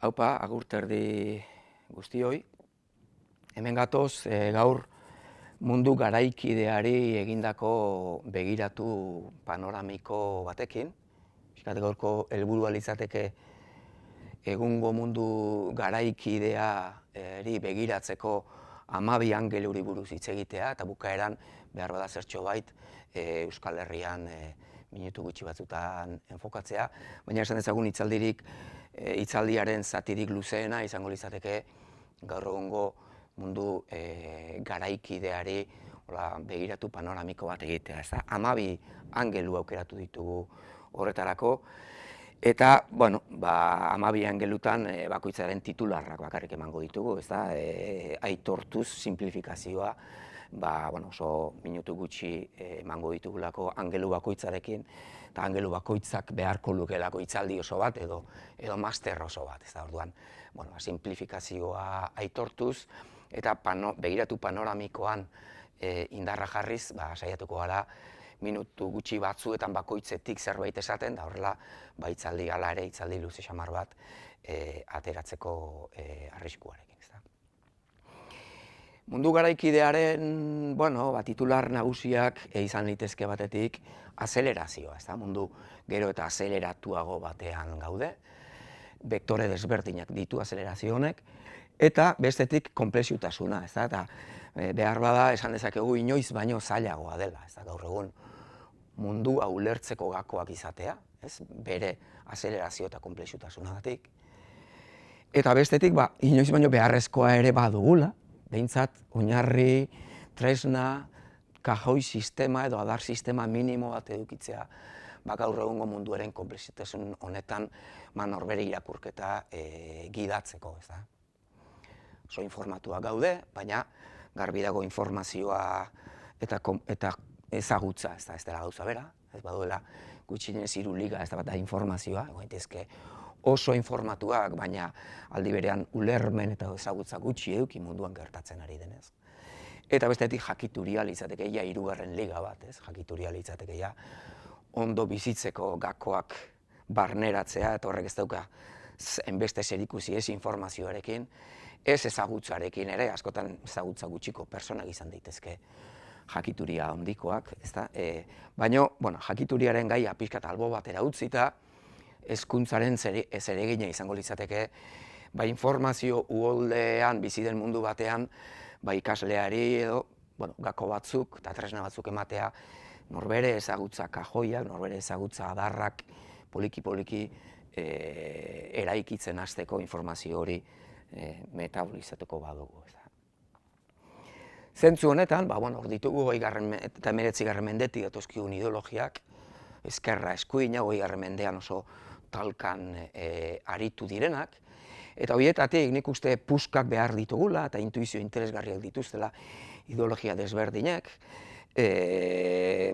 Haupa, agur terdi guztioi. Hemen gatoz, gaur mundu garaikideari egindako begiratu panoramiko batekin. Piskat gaurko helburua litzateke egungo mundu garaikideari begiratzeko 12 angeluri buruz hitz egitea, eta bukaeran behar bada zertxo bait Euskal Herrian minutu gutxi batzutan enfokatzea, baina esan dezagun hitzaldiaren zatirik luzeena izango litzateke gaur egungo mundu garaikideari begiratu panoramiko bat egitea. 12 angelu aukeratu ditugu horretarako, eta, 12 angelutan bakoitzaren titularrak bakarrik emango ditugu, aitortuz simplifikazioa, oso minutu gutxi emango ditugulako angelu bakoitzarekin, eta angelu bakoitzak beharko lukelako hitzaldi oso bat edo master oso bat. Orduan, simplifikazioa aitortuz eta begiratu panoramikoan indarra jarriz, saiatuko gara minutu gutxi batzuetan bakoitzetik zerbait esaten, da horrela, hitzaldi gala ere, hitzaldi luze xamar bat ateratzeko arriskuarekin. Mundu garaikidearen, titular nagusiak izan litezke batetik azelerazioa, mundu gero eta azeleratuago batean gaude, bektore desberdinak ditu azelerazio honek, eta bestetik konplexutasuna, eta behar bada esan dezakegu inoiz baino zailagoa dela, gaur egun mundua ulertzeko gakoak izatea, bere azelerazio eta konplexutasunagatik, eta bestetik inoiz baino beharrezkoa ere badugula, behintzat, oinarri, tresna, kajoi sistema edo adar sistema minimo bat edukitzea gaur egungo munduaren konplexitasun honetan norbere irakurketa gidatzeko. Oso informatuak gaude, baina garbi dago informazioa eta ezagutza ez dela gauza bera, ez baduela gutxienez 3 liga ez da informazioa, gaitezke oso informatuak, baina aldi berean ulermen eta ezagutza gutxi eduki munduan gertatzen ari denez. Eta bestetik jakituria litzateke 3. liga bat, jakituria litzateke ondo bizitzeko gakoak barneratzea, eta horrek ez dauka enbeste zerikusi ez informazioarekin, ez ezagutzarekin ere, askotan ezagutza gutxiko personak izan daitezke jakituria handikoak, baina jakituriaren gaia pixkat albo batera utzita, hezkuntzaren zeregina izango litzateke, informazio uholdean bizi den mundu batean, ikasleari edo gako batzuk eta tresna batzuk ematea, norbere ezagutza kajoiak, norbere ezagutza adarrak poliki-poliki eraikitzen hasteko informazio hori metabolizatuko badugu. Zentzu honetan, hor ditugu 20. eta 19. mendetik datozkigun ideologiak, ezkerra eskuina, 20. mendean oso talkan aritu direnak, eta horietatik nik uste puskak behar ditugula eta intuizio interesgarriak dituztela ideologia desberdinak,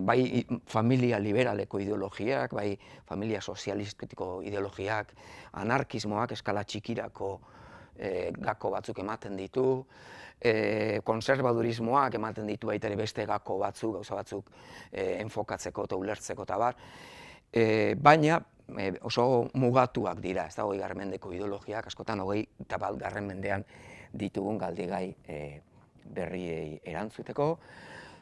bai familia liberaleko ideologiak, bai familia sozialistiko ideologiak, anarkismoak eskala txikirako gako batzuk ematen ditu, konservadurismoak ematen ditu baita ere beste gako batzuk, gauza batzuk enfokatzeko eta ulertzeko eta bar, baina oso mugatuak dira, 20. mendeko ideologiak, askotan 21. mendean ditugun galdegai berriei erantzuteko.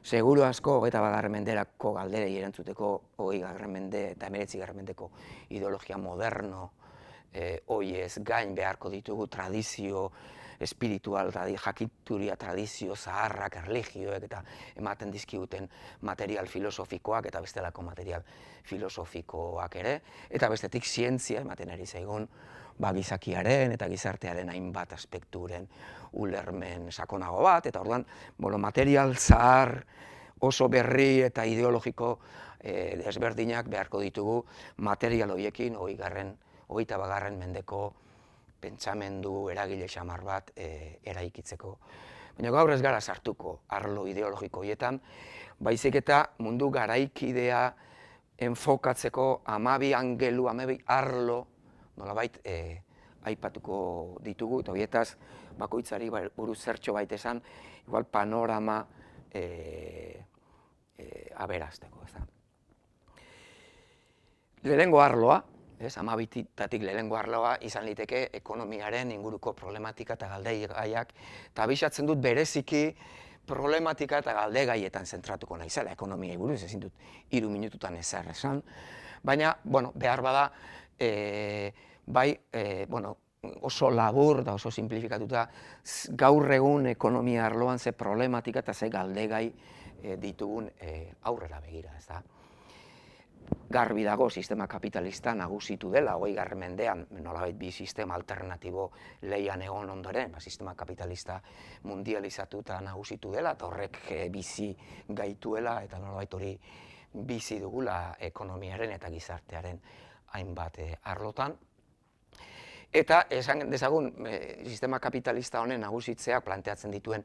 Seguru asko 21. menderako galderei erantzuteko 20. mende eta 19. mendeko ideologia moderno hoiez gain beharko ditugu tradizio espiritual, jakituria tradizio zaharrak, erlijioek eta ematen dizkiguten material filosofikoak eta bestelako material filosofikoak ere, eta bestetik zientzia ematen ari zaigun gizakiaren eta gizartearen hainbat aspekturen ulermen sakonago bat, eta orduan material zahar oso berri eta ideologiko desberdinak beharko ditugu material horiekin 20. mendeko pentsamendu eragile xamar bat eraikitzeko. Baina gaur ez gara sartuko arlo ideologiko horietan, baizik eta mundu garaikidea enfokatzeko 12 angelu, 12 arlo nolabait aipatuko ditugu, eta horietaz bakoitzari buruz zertxo bait esan, igual panorama aberazteko. Lehenengo arloa, Amabitatik lehenengo arloa izan liteke ekonomiaren inguruko problematika eta galdegaiak, eta abisatzen dut bereziki problematika eta galdegaietan zentratuko naizela, ekonomiai buruz, ezin dut 3 minututan ezer esan, baina, behar bada, oso labur da oso simplifikatuta gaur egun ekonomia arloan ze problematika eta ze galdegai ditugun aurrera begira, ez da. Garbi dago sistema kapitalista nagusitu dela, 20. mendean, nolabait bi sistema alternatibo lehian egon ondoren, sistema kapitalista mundializatuta nagusitu dela, eta horrek bizi gaituela, eta nolabait hori bizi dugula ekonomiaren eta gizartearen hainbat arlotan. Eta esan dezagun, sistema kapitalista honen nagusitzeak planteatzen dituen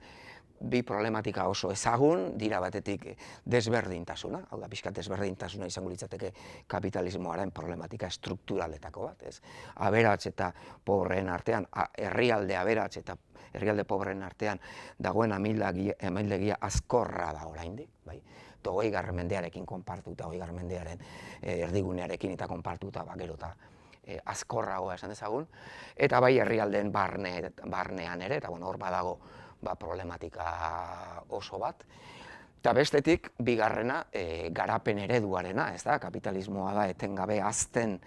bi problematika oso ezagun, dira batetik desberdintasuna, hau da, pixkat desberdintasuna izango litzateke kapitalismoaren problematika estrukturaletako bat, ez? Aberats eta pobreen artean, herrialde aberats eta herrialde pobreen artean dagoen amildegia azkorra da oraindik, bai? 20. mendearekin konpartuta, 20. mendearen erdigunearekin eta konpartuta, gero eta azkorragoa esan dezagun, eta bai herrialdeen barnean ere, eta hor badago problematika oso bat. Eta bestetik, bigarrena, garapen ereduarena, ez da, kapitalismoa da etengabe hazten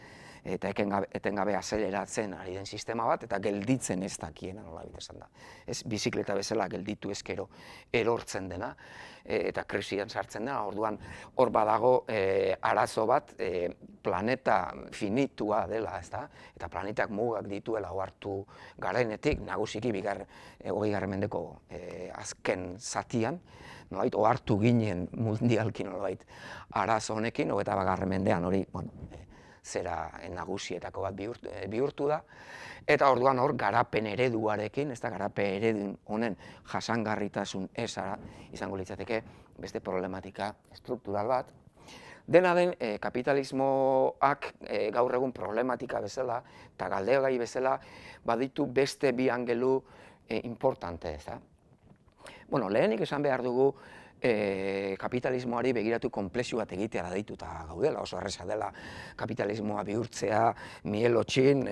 eta etengabe azeleratzen ari den sistema bat, eta gelditzen ez dakiena nolabait esan da. Ez bizikleta bezala gelditu ezkero erortzen dena, eta krisian sartzen dena, orduan hor badago arazo bat planeta finitua dela, ez da, eta planetak mugak dituela ohartu garenetik, nagusiki 20. mendeko azken zatian, nolabait ohartu ginen mundialki nolabait arazo honekin, 21. mendean hori, zera nagusietako bat bihurtu da, eta orduan hor garapen ereduarekin, ez da garapen eredu honen jasangarritasun ezara izango litzateke beste problematika estruktural bat. Dena den, kapitalismoak gaur egun problematika bezala eta galdegai bezala baditu beste bi angelu importante, ez da. Lehenik esan behar dugu kapitalismoari begiratu konplexu bat egitea deituta gaudela, oso erreza dela kapitalismoa bihurtzea mielotxin,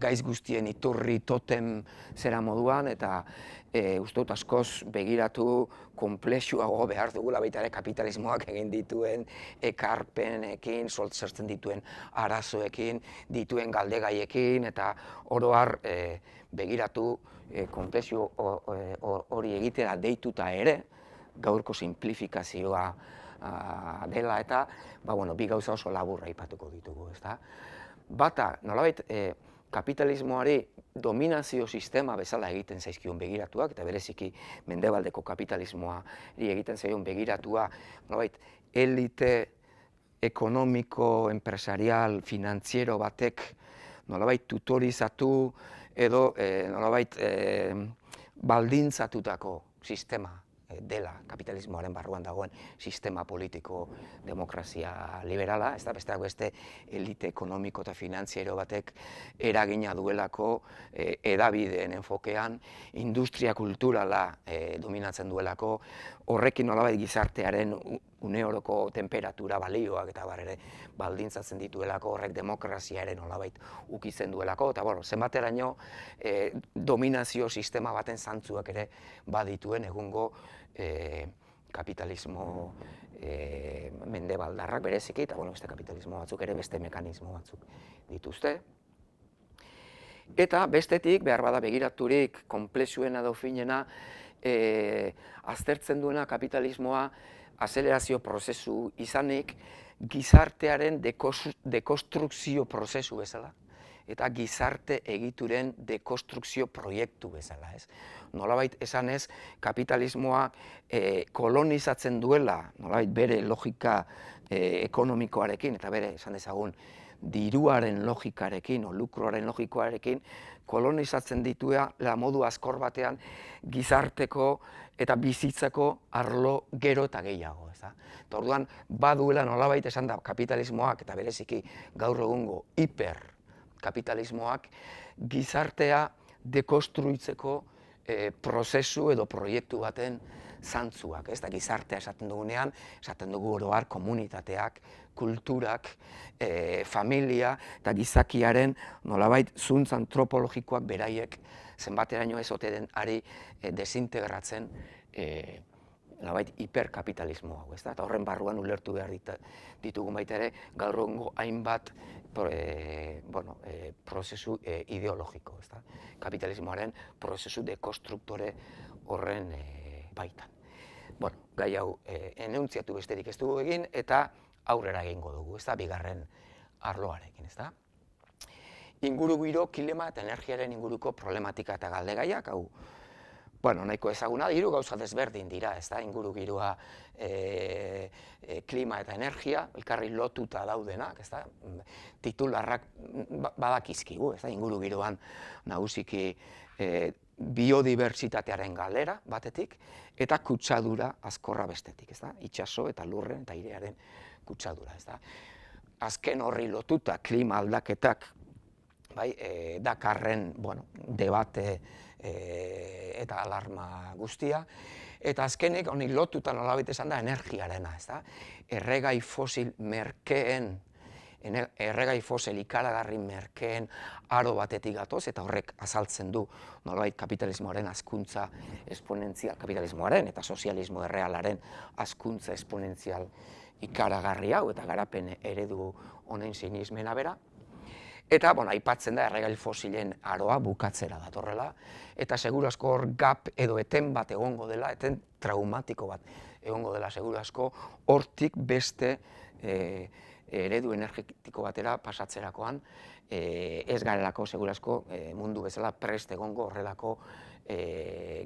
gaiz guztien iturri totem zera moduan, eta uste dut askoz begiratu konplexuago behar dugula baita ere kapitalismoak egin dituen ekarpenekin, sortzen dituen arazoekin, dituen galdegaiekin, eta oro har begiratu konplexu hori egitera deituta ere, gaurko simplifikazioa dela eta bi gauza oso laburra aipatuko ditugu, ezta? Bata, nolabait kapitalismoari dominazio sistema bezala egiten zaizkion begiratuak, eta bereziki mendebaldeko kapitalismoari egiten zaion begiratua, nolabait elite ekonomiko, empresarial, finantziero batek nolabait tutorizatu edo nolabait baldintzatutako sistema dela kapitalismoaren barruan dagoen sistema politiko demokrazia liberala, ez da besteak beste elite ekonomiko eta finantziero batek eragina duelako hedabideen enfokean, industria kulturala dominatzen duelako, horrekin nolabait gizartearen une oroko temperatura balioak eta ere baldintzatzen dituelako, horrek demokrazia ere nolabait ukitzen duelako, eta zenbateraino dominazio sistema baten zantzuak ere badituen egungo kapitalismo mendebaldarrak bereziki, eta beste kapitalismo batzuk ere beste mekanismo batzuk dituzte. Eta bestetik, behar bada begiraturik konplexuena edo finena, aztertzen duena kapitalismoa azelerazio prozesu izanik gizartearen dekonstrukzio prozesu bezala eta gizarte egituren dekonstrukzio proiektu bezala, ez? Nolabait esanez, kapitalismoa kolonizatzen duela, nolabait bere logika ekonomikoarekin eta bere, esan dezagun, diruaren logikarekin o lukroaren logikoarekin kolonizatzen dituela modu azkor batean gizarteko eta bizitzako arlo gero eta gehiago, ez da? Orduan, baduela nolabait esan da kapitalismoak eta bereziki gaur egungo hiperkapitalismoak gizartea dekonstruitzeko prozesu edo proiektu baten zantzuak, ez da gizartea esaten dugunean, esaten dugu oro har komunitateak, kulturak, familia eta gizakiaren nolabait zuntz antropologikoak beraiek zenbateraino ez ote den ari desintegratzen nolabait hiperkapitalismo hau, ez da? Eta horren barruan ulertu behar ditugu baita ere gaur egungo hainbat prozesu ideologiko, ez da? Kapitalismoaren prozesu dekonstruktore horren baitan. Gai hau enuntziatu besterik ez dugu egin eta aurrera egingo dugu, ez da, bigarren arloarekin, ez da. Ingurugiro, klima eta energiaren inguruko problematika eta galdegaiak, hau, nahiko ezaguna, hiru gauza desberdin dira, ez da, ingurugiroa, klima eta energia, elkarri lotuta daudenak, ez da, titularrak badakizkigu, ez da, ingurugiroan nagusiki biodibertsitatearen galera batetik, eta kutsadura azkorra bestetik, ez da, itsaso eta lurren eta airearen kutsadura, ez da. Azken horri lotuta klima aldaketak dakarren debate eta alarma guztia, eta azkenik honi lotuta nolabait esan da energiarena, ez da. Erregai fosil merkeen, erregai fosil ikaragarri merkeen aro batetik gatoz, eta horrek azaltzen du nolabait kapitalismoaren hazkuntza esponentzial, kapitalismoaren eta sozialismo errealaren hazkuntza esponentzial ikaragarri hau eta garapen eredu honen sinismena bera. Eta, aipatzen da erregai fosilen aroa bukatzera datorrela, eta seguru asko hor gap edo eten bat egongo dela, eten traumatiko bat egongo dela seguru asko, hortik beste eredu energetiko batera pasatzerakoan, ez garelako seguru asko mundu bezala prest egongo horrelako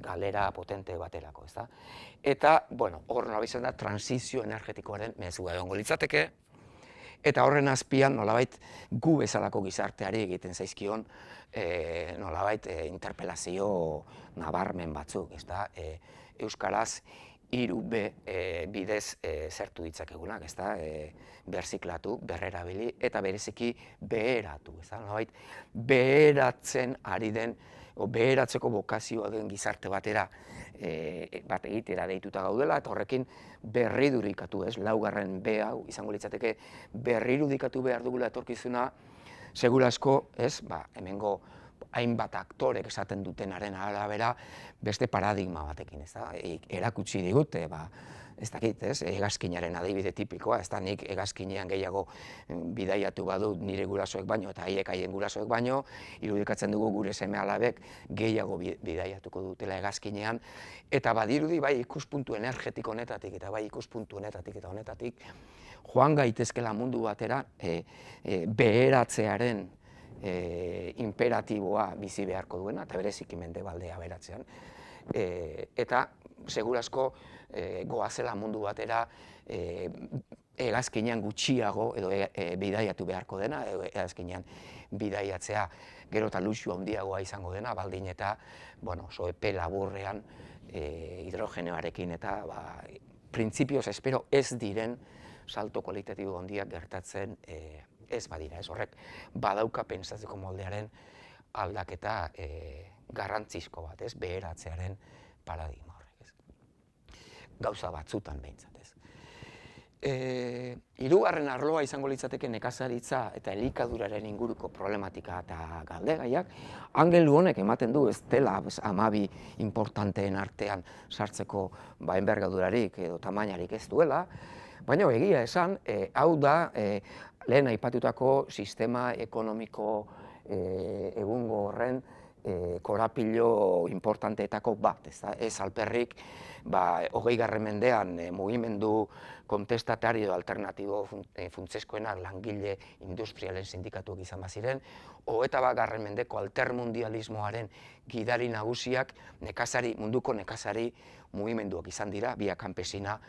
galera potente baterako, ez da. Eta, hor nolabait da transizio energetikoaren mezua egongo litzateke, eta horren azpian nolabait gu bezalako gizarteari egiten zaizkion nolabait interpelazio nabarmen batzuk, ez da, euskaraz 3B bidez zertu ditzakegunak, ez da, berziklatu, berrerabili eta bereziki beheratu, ez da, nolabait beheratzen ari den, beheratzeko bokazioa den gizarte batera bat egitera deituta gaudela, eta horrekin berridurikatu, ez, laugarren B hau izango litzateke berrirudikatu behar dugula etorkizuna, seguru asko, ez, hemengo hainbat aktorek esaten dutenaren arabera beste paradigma batekin, ez da, erakutsi digute, ez dakit, ez, hegazkinaren adibide tipikoa, ez da, nik hegazkinean gehiago bidaiatu badut nire gurasoek baino eta haiek haien gurasoek baino, irudikatzen dugu gure seme-alabek gehiago bidaiatuko dutela hegazkinean, eta badirudi bai ikuspuntu energetiko honetatik eta bai ikuspuntu honetatik eta honetatik joan gaitezkela mundu batera beheratzearen imperatiboa bizi beharko duena, eta bereziki mendebaldea beratzean, eta seguru asko goazela mundu batera hegazkinean gutxiago edo bidaiatu beharko dena, edo hegazkinean bidaiatzea gero eta luxu handiagoa izango dena, baldin eta epe laburrean hidrogeneoarekin eta printzipioz espero ez diren salto kualitatibo handiak gertatzen ez badira, ez horrek badauka pentsatzeko moldearen aldaketa garrantzizko bat, ez, beheratzearen paradigma horrek, ez. Gauza batzutan behintzat, ez. Hirugarren arloa izango litzateke nekazaritza eta elikaduraren inguruko problematika eta galdegaiak, angelu honek ematen du ez dela 12 importanteen artean sartzeko enbergadurarik edo tamainarik ez duela, baina egia esan, hau da lehen aipatutako sistema ekonomiko egungo horren korapilo importanteetako bat, ez alperrik 20. mendean mugimendu kontestatario edo alternatibo funtseskoenak langile industrialen sindikatuak izan baziren, 21. mendeko altermundialismoaren gidari nagusiak munduko nekazari mugimenduak izan dira, biak kanpesina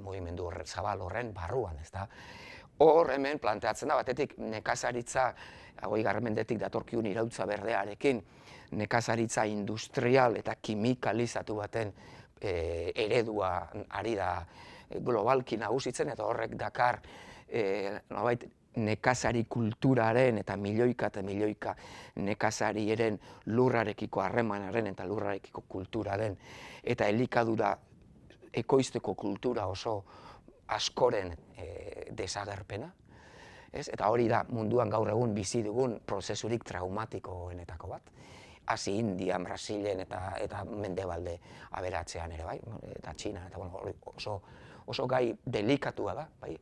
mugimendu zabal horren barruan, ez da. Hor hemen planteatzen da, batetik nekazaritza, 20. mendetik datorkigun iraultza berdearekin, nekazaritza industrial eta kimikalizatu baten eredua ari da globalki nagusitzen, eta horrek dakar nekazari kulturaren eta milioika nekazariaren lurrarekiko harremanaren eta lurrarekiko kulturaren eta elikadura ekoizteko kultura oso askoren desagerpena. Eta hori da munduan gaur egun bizi dugun prozesurik traumatikoenetako bat. Hasi Indian, Brasilen eta Mendebalde aberatzean ere, bai, eta Txinan, eta oso gai delikatua da, bai.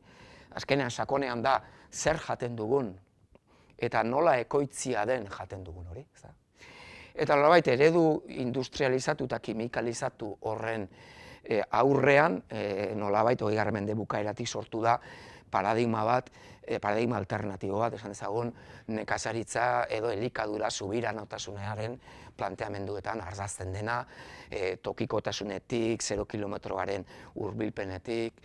Azkenean sakonean da zer jaten dugun eta nola ekoitzia den jaten dugun hori. Eta nolabait eredu industrializatu eta kimikalizatu horren aurrean, nolabait 20. mende bukaeratik sortu da paradigma bat, paradigma alternatibo bat, esan dezagun, nekazaritza edo elikadura subiranotasunaren planteamenduetan ardazten dena, tokikotasunetik, 0 kilometroaren hurbilpenetik,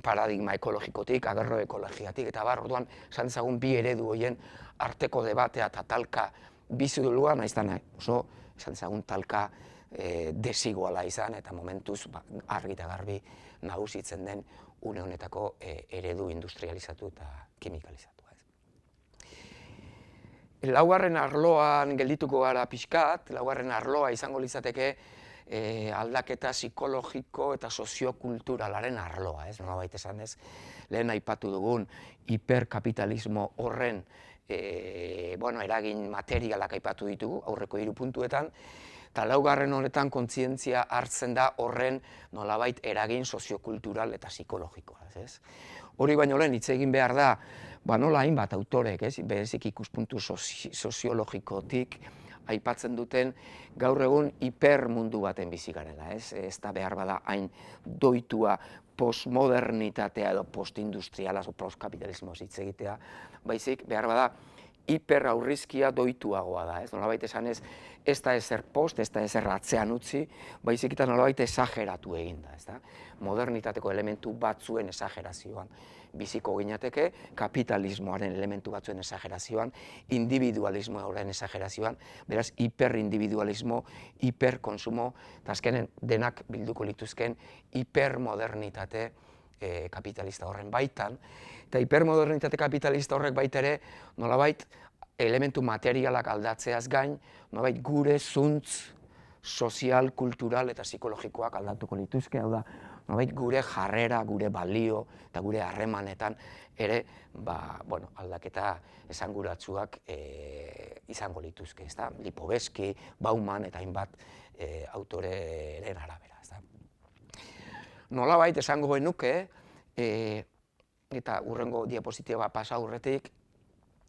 paradigma ekologikotik, agroekologiatik, eta bar, orduan, esan dezagun, bi eredu horien arteko debatea eta talka bizi dugula, naiztan oso, esan dezagun, talka desiguala izan, eta momentuz argi eta garbi nagusitzen den une honetako eredu industrializatu eta kimikalizatu. Laugarren arloan geldituko gara pixkat, laugarren arloa izango litzateke aldaketa psikologiko eta soziokulturalaren arloa, nolabait esanez, lehen aipatu dugun hiperkapitalismo horren eragin materialak aipatu ditugu aurreko 3 puntuetan, eta laugarren honetan kontzientzia hartzen da horren nolabait eragin soziokultural eta psikologikoa. Hori baino lehen hitz egin behar da, nola hainbat autorek, berezik ikuspuntu soziologikotik aipatzen duten gaur egun hipermundu baten bizi garela. Ez da behar bada hain doitua postmodernitatea edo postindustriala edo postkapitalismoz hitz egitea, baizik behar bada hiperaurrizkia doituagoa da. Nolabait esanez, ez da ezer post, ez da ezer atzean utzi, baizik eta nolabait esageratu egin da. Modernitateko elementu batzuen esagerazioan biziko ginateke, kapitalismoaren elementu batzuen esagerazioan, individualismoaren esagerazioan, beraz hiperindividualismo, hiperkonsumo, eta azkenen denak bilduko lituzken hipermodernitate kapitalista horren baitan, eta hipermodernitate kapitalista horrek baitere nolabait elementu materialak aldatzeaz gain, nolabait gure zuntz sozial, kultural eta psikologikoak aldatuko lituzke, hau da, nolabait gure jarrera, gure balio eta gure harremanetan ere aldaketa esanguratsuak izango lituzke, Lipovetsky, Bauman eta hainbat autoreren arabera. Nolabait esango genuke, eta hurrengo diapositiba pasa aurretik,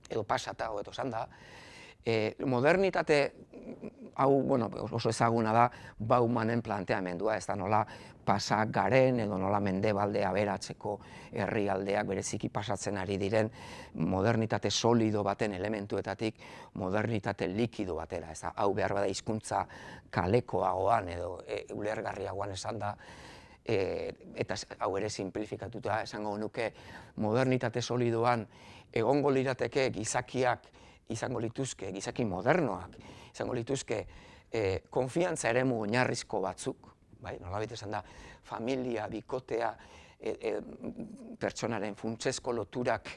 edo pasata, hobeto esan da, modernitate hau oso ezaguna da Baumanen planteamendua, ez da nola pasa garen edo nola Mendebalde aberatzeko herrialdeak bereziki pasatzen ari diren modernitate solido baten elementuetatik modernitate likido batera, ez da, hau behar bada hizkuntza kalekoagoan edo ulergarriagoan esan da, eta hau ere simplifikatuta esango nuke modernitate solidoan egongo lirateke gizakiak izango lituzke, gizaki modernoak, izango lituzke konfiantza eremu oinarrizko batzuk, nolabait esan da, familia, bikotea, pertsonaren funtsezko loturak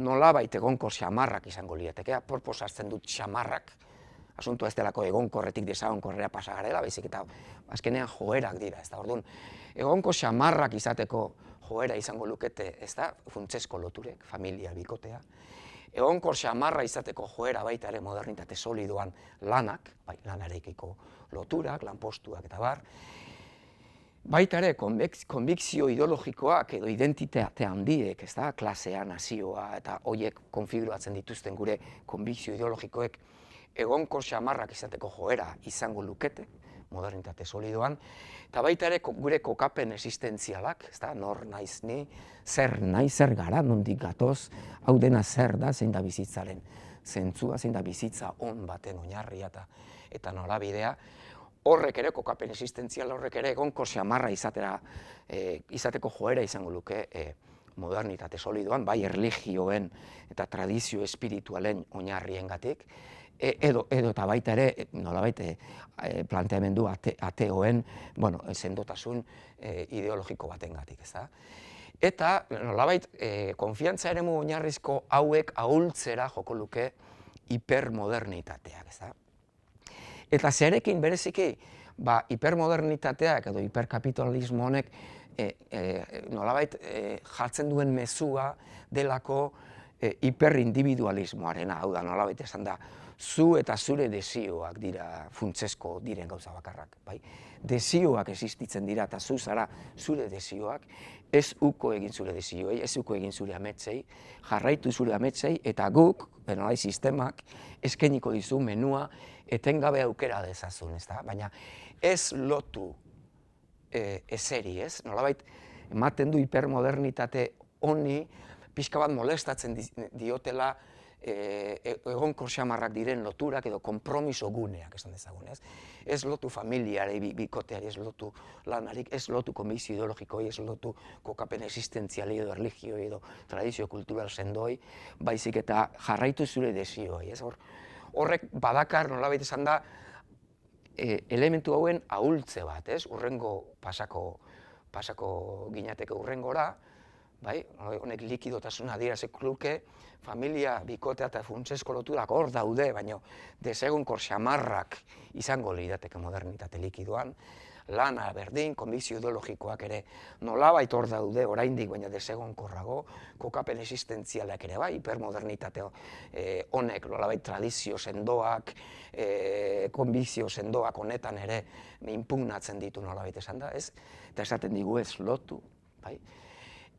nolabait egonkor xamarrak izango lirateke, proposartzen dut xamarrak, asuntua ez delako egonkorretik desagonkorrera pasa garela, baizik eta azkenean joerak dira, ez da, orduan, egonko xamarrak izateko joera izango lukete, ez da, funtsezko loturek, familia, bikotea, egonkor xamarra izateko joera baita ere modernitate solidoan lanak, lanarekiko loturak, lanpostuak eta bar, baita ere konbikzio ideologikoak edo identitate handiek, ez da, klasea, nazioa eta horiek konfiguratzen dituzten gure konbikzio ideologikoek egonkor xamarrak izateko joera izango lukete, modernitate solidoan, eta baita ere gure kokapen existentzialak, nor naiz ni, zer nahi, zer gara, nondik gatoz, hau dena zer da, zein da bizitzaren zentzua, zein da bizitza on baten oinarria eta norabidea, horrek ere, kokapen existentzial horrek ere, egonkor xamarra izateko joera izango luke modernitate solidoan, bai erlijioen eta tradizio espiritualen oinarriengatik, edo eta baita ere, nolabait planteamendu ateoen sendotasun ideologiko batengatik, ez da. Eta, nolabait, konfiantza eremu oinarrizko hauek ahultzera joko luke hipermodernitateak, ez da? Eta zerekin bereziki, hipermodernitateak edo hiperkapitalismo honek nolabait jartzen duen mezua delako hiperindividualismoarena, hau da, nolabait esan da, zu eta zure desioak dira funtsesko diren gauza bakarrak, bai? Desioak existitzen dira eta zu zara zure desioak, ez uko egin zure desioei, ez uko egin zure ametsei, jarraitu zure ametsei, eta guk, nolabait sistemak, eskainiko dizu menua etengabe aukera dezazun, ez da? Baina ez lotu ezeri, ez? Nolabait, ematen du hipermodernitate honi, pixka bat molestatzen diotela egonkor xamarrak diren loturak edo konpromiso guneak, esan dezagun, ez? Ez lotu familiari, bikoteari, ez lotu lanari, ez lotu konbizio ideologikoi, ez lotu kokapen existentziali edo erligioi edo tradizio kultural sendoi, baizik eta jarraitu zure desioi, ez? Horrek badakar nolabait esan da elementu hauen ahultze bat, ez? Urrengo pasako ginateke urrengora, bai, honek likidotasuna adieraziko luke, familia, bikotea eta funtsesko loturak hor daude, baina desegonkor xamarrak izango lirateke modernitate likidoan, lana berdin, konbizio ideologikoak ere nolabait hor daude oraindik, baina desegonkorrago, kokapen existentzialak ere bai, hipermodernitate honek nolabait tradizio sendoak, konbizio sendoak honetan ere inpugnatzen ditu nolabait esan da, ez? Eta esaten digu ez lotu, bai?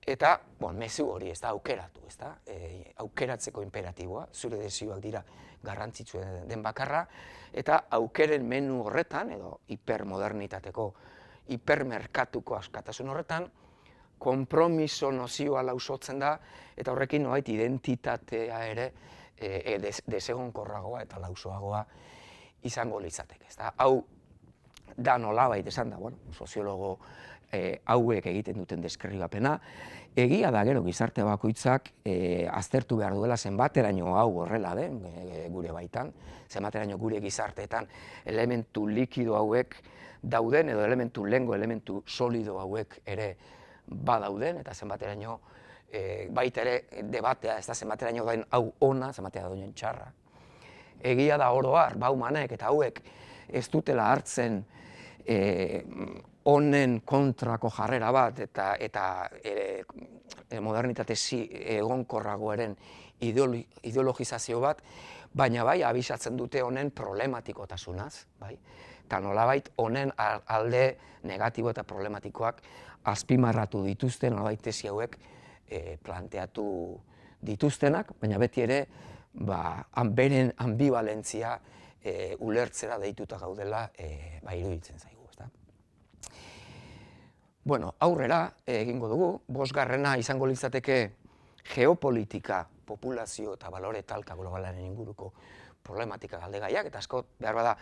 Eta, mezu hori, ez da, aukeratu, ez da, aukeratzeko imperatiboa, zure desioak dira garrantzitsuen den bakarra, eta aukeren menu horretan, edo hipermodernitateko, hipermerkatuko askatasun horretan, konpromiso nozioa lausotzen da, eta horrekin nolait identitatea ere desegonkorragoa eta lausoagoa izango litzateke, ez da. Hau da nolabait esan da, soziologo hauek egiten duten deskribapena, egia da gero gizarte bakoitzak aztertu behar duela zenbateraino hau horrela den gure baitan, zenbateraino gure gizarteetan elementu likido hauek dauden edo elementu solido hauek ere badauden, eta zenbateraino baita ere debatea, ez da zenbateraino dain hau ona, zenbateraino dauen txarra. Egia da oro har, Baumanek eta hauek ez dutela hartzen honen kontrako jarrera bat eta modernitate egonkorragoaren ideologizazio bat, baina bai abisatzen dute honen problematikotasunaz, bai? Eta nolabait honen alde negatibo eta problematikoak azpimarratu dituzten nolabait tesi hauek planteatu dituztenak, baina beti ere beren ambivalentzia ulertzera deituta gaudela iruditzen zaigu. Aurrera egingo dugu, 5. izango litzateke geopolitika, populazio eta balore talka globalaren inguruko problematika galdegaiak, eta asko behar bada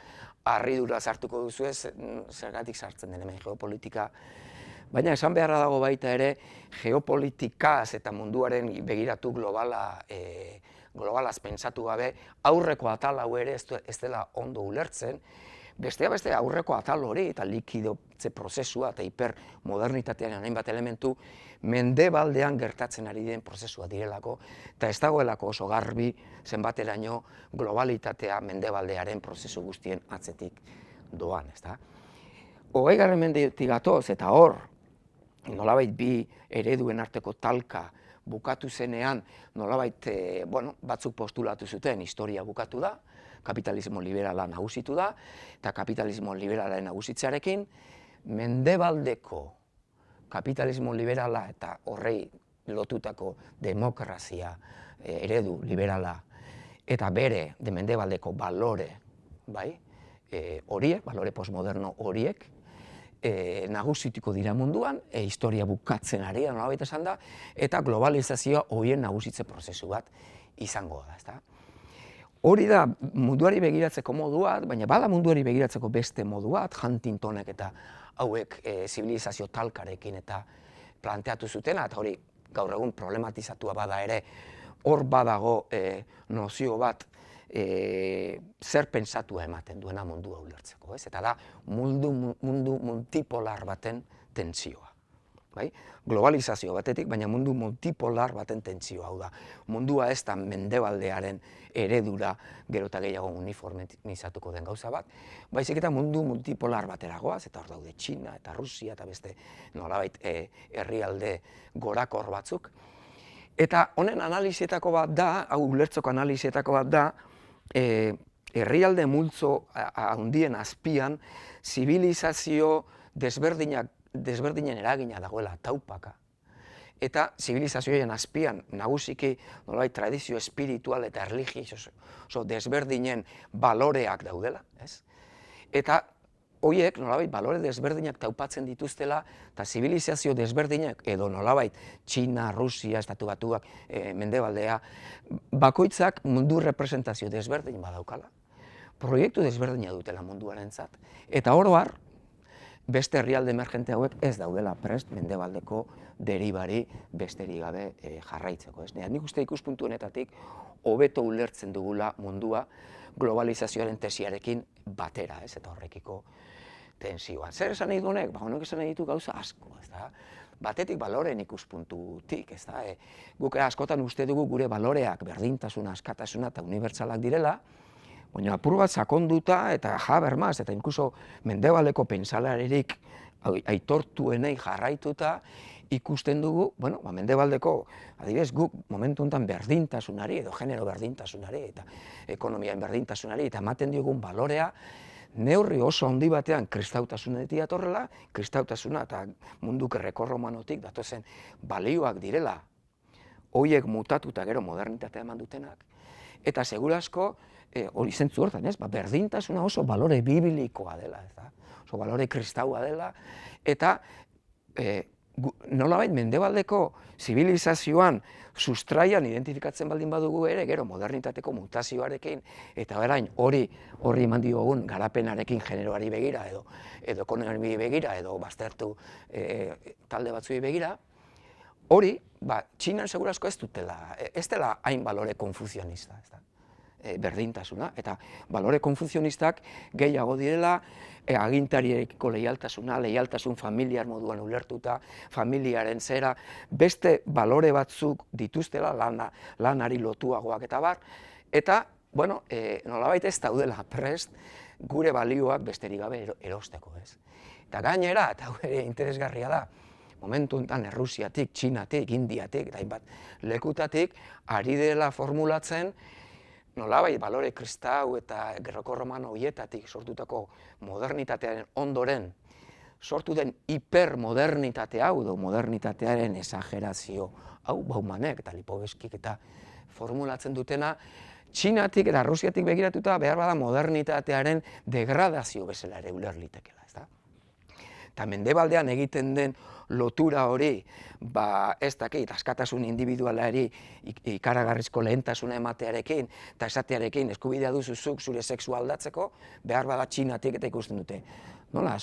harridura sartuko duzu ez, zergatik sartzen den hemen geopolitika, baina esan beharra dago baita ere geopolitikaz eta munduaren begiratu globalaz pentsatu gabe, aurreko atal hau ere ez dela ondo ulertzen, Bestea aurreko atal hori eta likidotze prozesua eta hipermodernitatearen hainbat elementu mendebaldean gertatzen ari den prozesua direlako, eta ez dagoelako oso garbi zenbateraino globalitatea mendebaldearen prozesu guztien atzetik doan, ezta. 20. mendetik gatoz eta hor, nolabait bi ereduen arteko talka bukatu zenean, nolabait batzuk postulatu zuten historia bukatu da, kapitalismo liberala nagusitu da, eta kapitalismo liberalaren nagusitzearekin, mendebaldeko kapitalismo liberala eta horrei lotutako demokrazia eredu liberala eta bere mendebaldeko balore, horiek, balore postmoderno horiek, nagusituko dira munduan, historia bukatzen ari da, nolabait esan da, eta globalizazioa horien nagusitze prozesu bat izango da, ezta. Hori da munduari begiratzeko modu bat, baina bada munduari begiratzeko beste modu bat, Huntingtonek eta hauek zibilizazio talkarekin eta planteatu zutena, eta hori gaur egun problematizatua bada ere, hor badago nozio bat zer pentsatua ematen duena mundua ulertzeko, ez? Eta da mundu multipolar baten tentsioa. bai? Globalizazio batetik, baina mundu multipolar baten tentsio hau da. Mundua ez da mendebaldearen eredura gero eta gehiago uniformizatuko den gauza bat, baizik eta mundu multipolar batera goaz, eta hor daude Txina eta Rusia eta beste nolabait herrialde gorakor batzuk. Eta honen analizietako bat da, hau ulertzeko analizietako bat da, herrialde multzo handien azpian zibilizazio desberdinen eragina dagoela taupaka. Eta zibilizazioen azpian nagusiki nolabait tradizio espiritual eta erlijioso desberdinen baloreak daudela, ez? Eta horiek nolabait balore desberdinak taupatzen dituztela eta zibilizazio desberdinak edo nolabait Txina, Rusia, Estatu Batuak, Mendebaldea, bakoitzak mundu representazio desberdin badaukala. Proiektu desberdina dutela munduarentzat. Eta oro har, beste herrialde emergente hauek ez daudela prest mendebaldeko deribari besterik gabe jarraitzeko. Nik uste ikuspuntu honetatik hobeto ulertzen dugula mundua globalizazioaren tesiarekin batera, eta horrekiko tensioa. Zer esan nahi du honek? Honek esan nahi ditu gauza asko, batetik baloreen ikuspuntutik, guk askotan uste dugu gure baloreak berdintasuna, askatasuna eta unibertsalak direla, baina apur bat sakonduta eta Habermas eta inkluso mendebaldeko pentsalarerik aitortuenei jarraituta ikusten dugu, mendebaldeko, adibidez, guk momentu honetan berdintasunari edo genero berdintasunari eta ekonomian berdintasunari eta ematen diogun balorea neurri oso handi batean kristautasunetik datorrela, kristautasuna eta munduk errekorromanotik datozen balioak direla, horiek mutatuta gero modernitatea eman dutenak, eta segurasko hori zentzu hortan, berdintasuna oso balore bibilikoa dela, oso balore kristaua dela, eta nolabait mendebaldeko zibilizazioan sustraian identifikatzen baldin badugu ere, gero modernitateko mutazioarekin, eta orain hori eman diogun garapenarekin generoari begira, edo ekonomiari begira, edo baztertu talde batzuei begira, hori, Txinan segurasko ez dela hain balore konfuzionista, berdintasuna, eta balore konfuzionistak gehiago direla, agintariekiko leialtasuna, leialtasun familiar moduan ulertuta, familiaren zera, beste balore batzuk dituztela lanari lotuagoak eta bar, eta, nolabait ez daudela prest gure balioak besterik gabe erosteko, ez. Eta gainera, eta ere interesgarria da, momentu honetan Errusiatik, Txinatik, Indiatik, eta hainbat lekutatik, ari dela formulatzen nolabait balore kristau eta grekorromano horietatik sortutako modernitatearen ondoren sortu den hipermodernitate hau edo modernitatearen esagerazio hau Baumanek eta Lipoveskik eta formulatzen dutena Txinatik eta Rusiatik begiratuta behar bada modernitatearen degradazio bezala ere uler litekela, ezta? Eta mendebaldean egiten den lotura hori, ez dakit, askatasun individualari ikaragarrizko lehentasuna ematearekin eta esatearekin eskubidea duzu zuk zure sexua aldatzeko, behar bada Txinatik eta ikusten dute. Nola,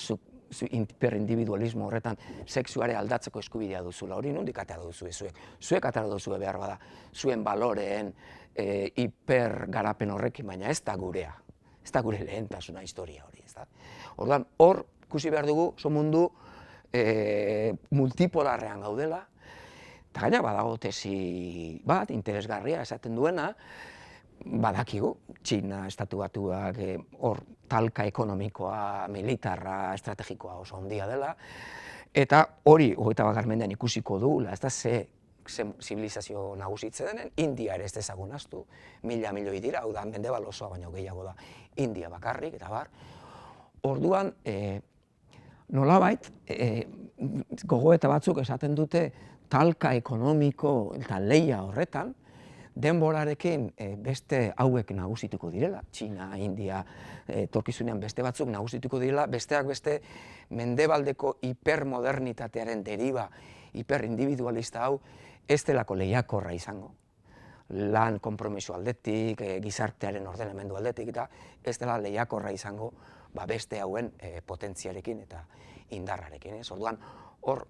hiperindividualismo horretan sexuare aldatzeko eskubidea duzula, hori nondik atera duzu zuek? Zuek atera duzu behar bada zuen baloreen hipergarapen horrekin, baina ez da gurea, ez da gure lehentasuna historia hori, ez da. Orduan, hor, ikusi behar dugu, zo mundu multipolarrean gaudela, eta gaina badago tesi bat, interesgarria esaten duena, badakigu, Txina, Estatu Batuak, hor talka ekonomikoa, militarra, estrategikoa oso handia dela, eta hori, 21. mendean ikusiko dugula, ez da ze zibilizazio nagusitze denen, India ere ez dezagun ahaztu, milioi dira, hau da, mendebal osoa baino gehiago da, India bakarrik, eta bar. Orduan, nolabait, gogoeta batzuk esaten dute talka ekonomiko eta lehia horretan, denborarekin beste hauek nagusituko direla, Txina, India, etorkizunean beste batzuk nagusituko direla, besteak beste mendebaldeko hipermodernitatearen deriba, hiperindividualista hau, ez delako lehiakorra izango. Lan konpromiso aldetik, gizartearen ordenamendu aldetik, eta ez dela lehiakorra izango beste hauen potentziarekin eta indarrarekin. Orduan, hor,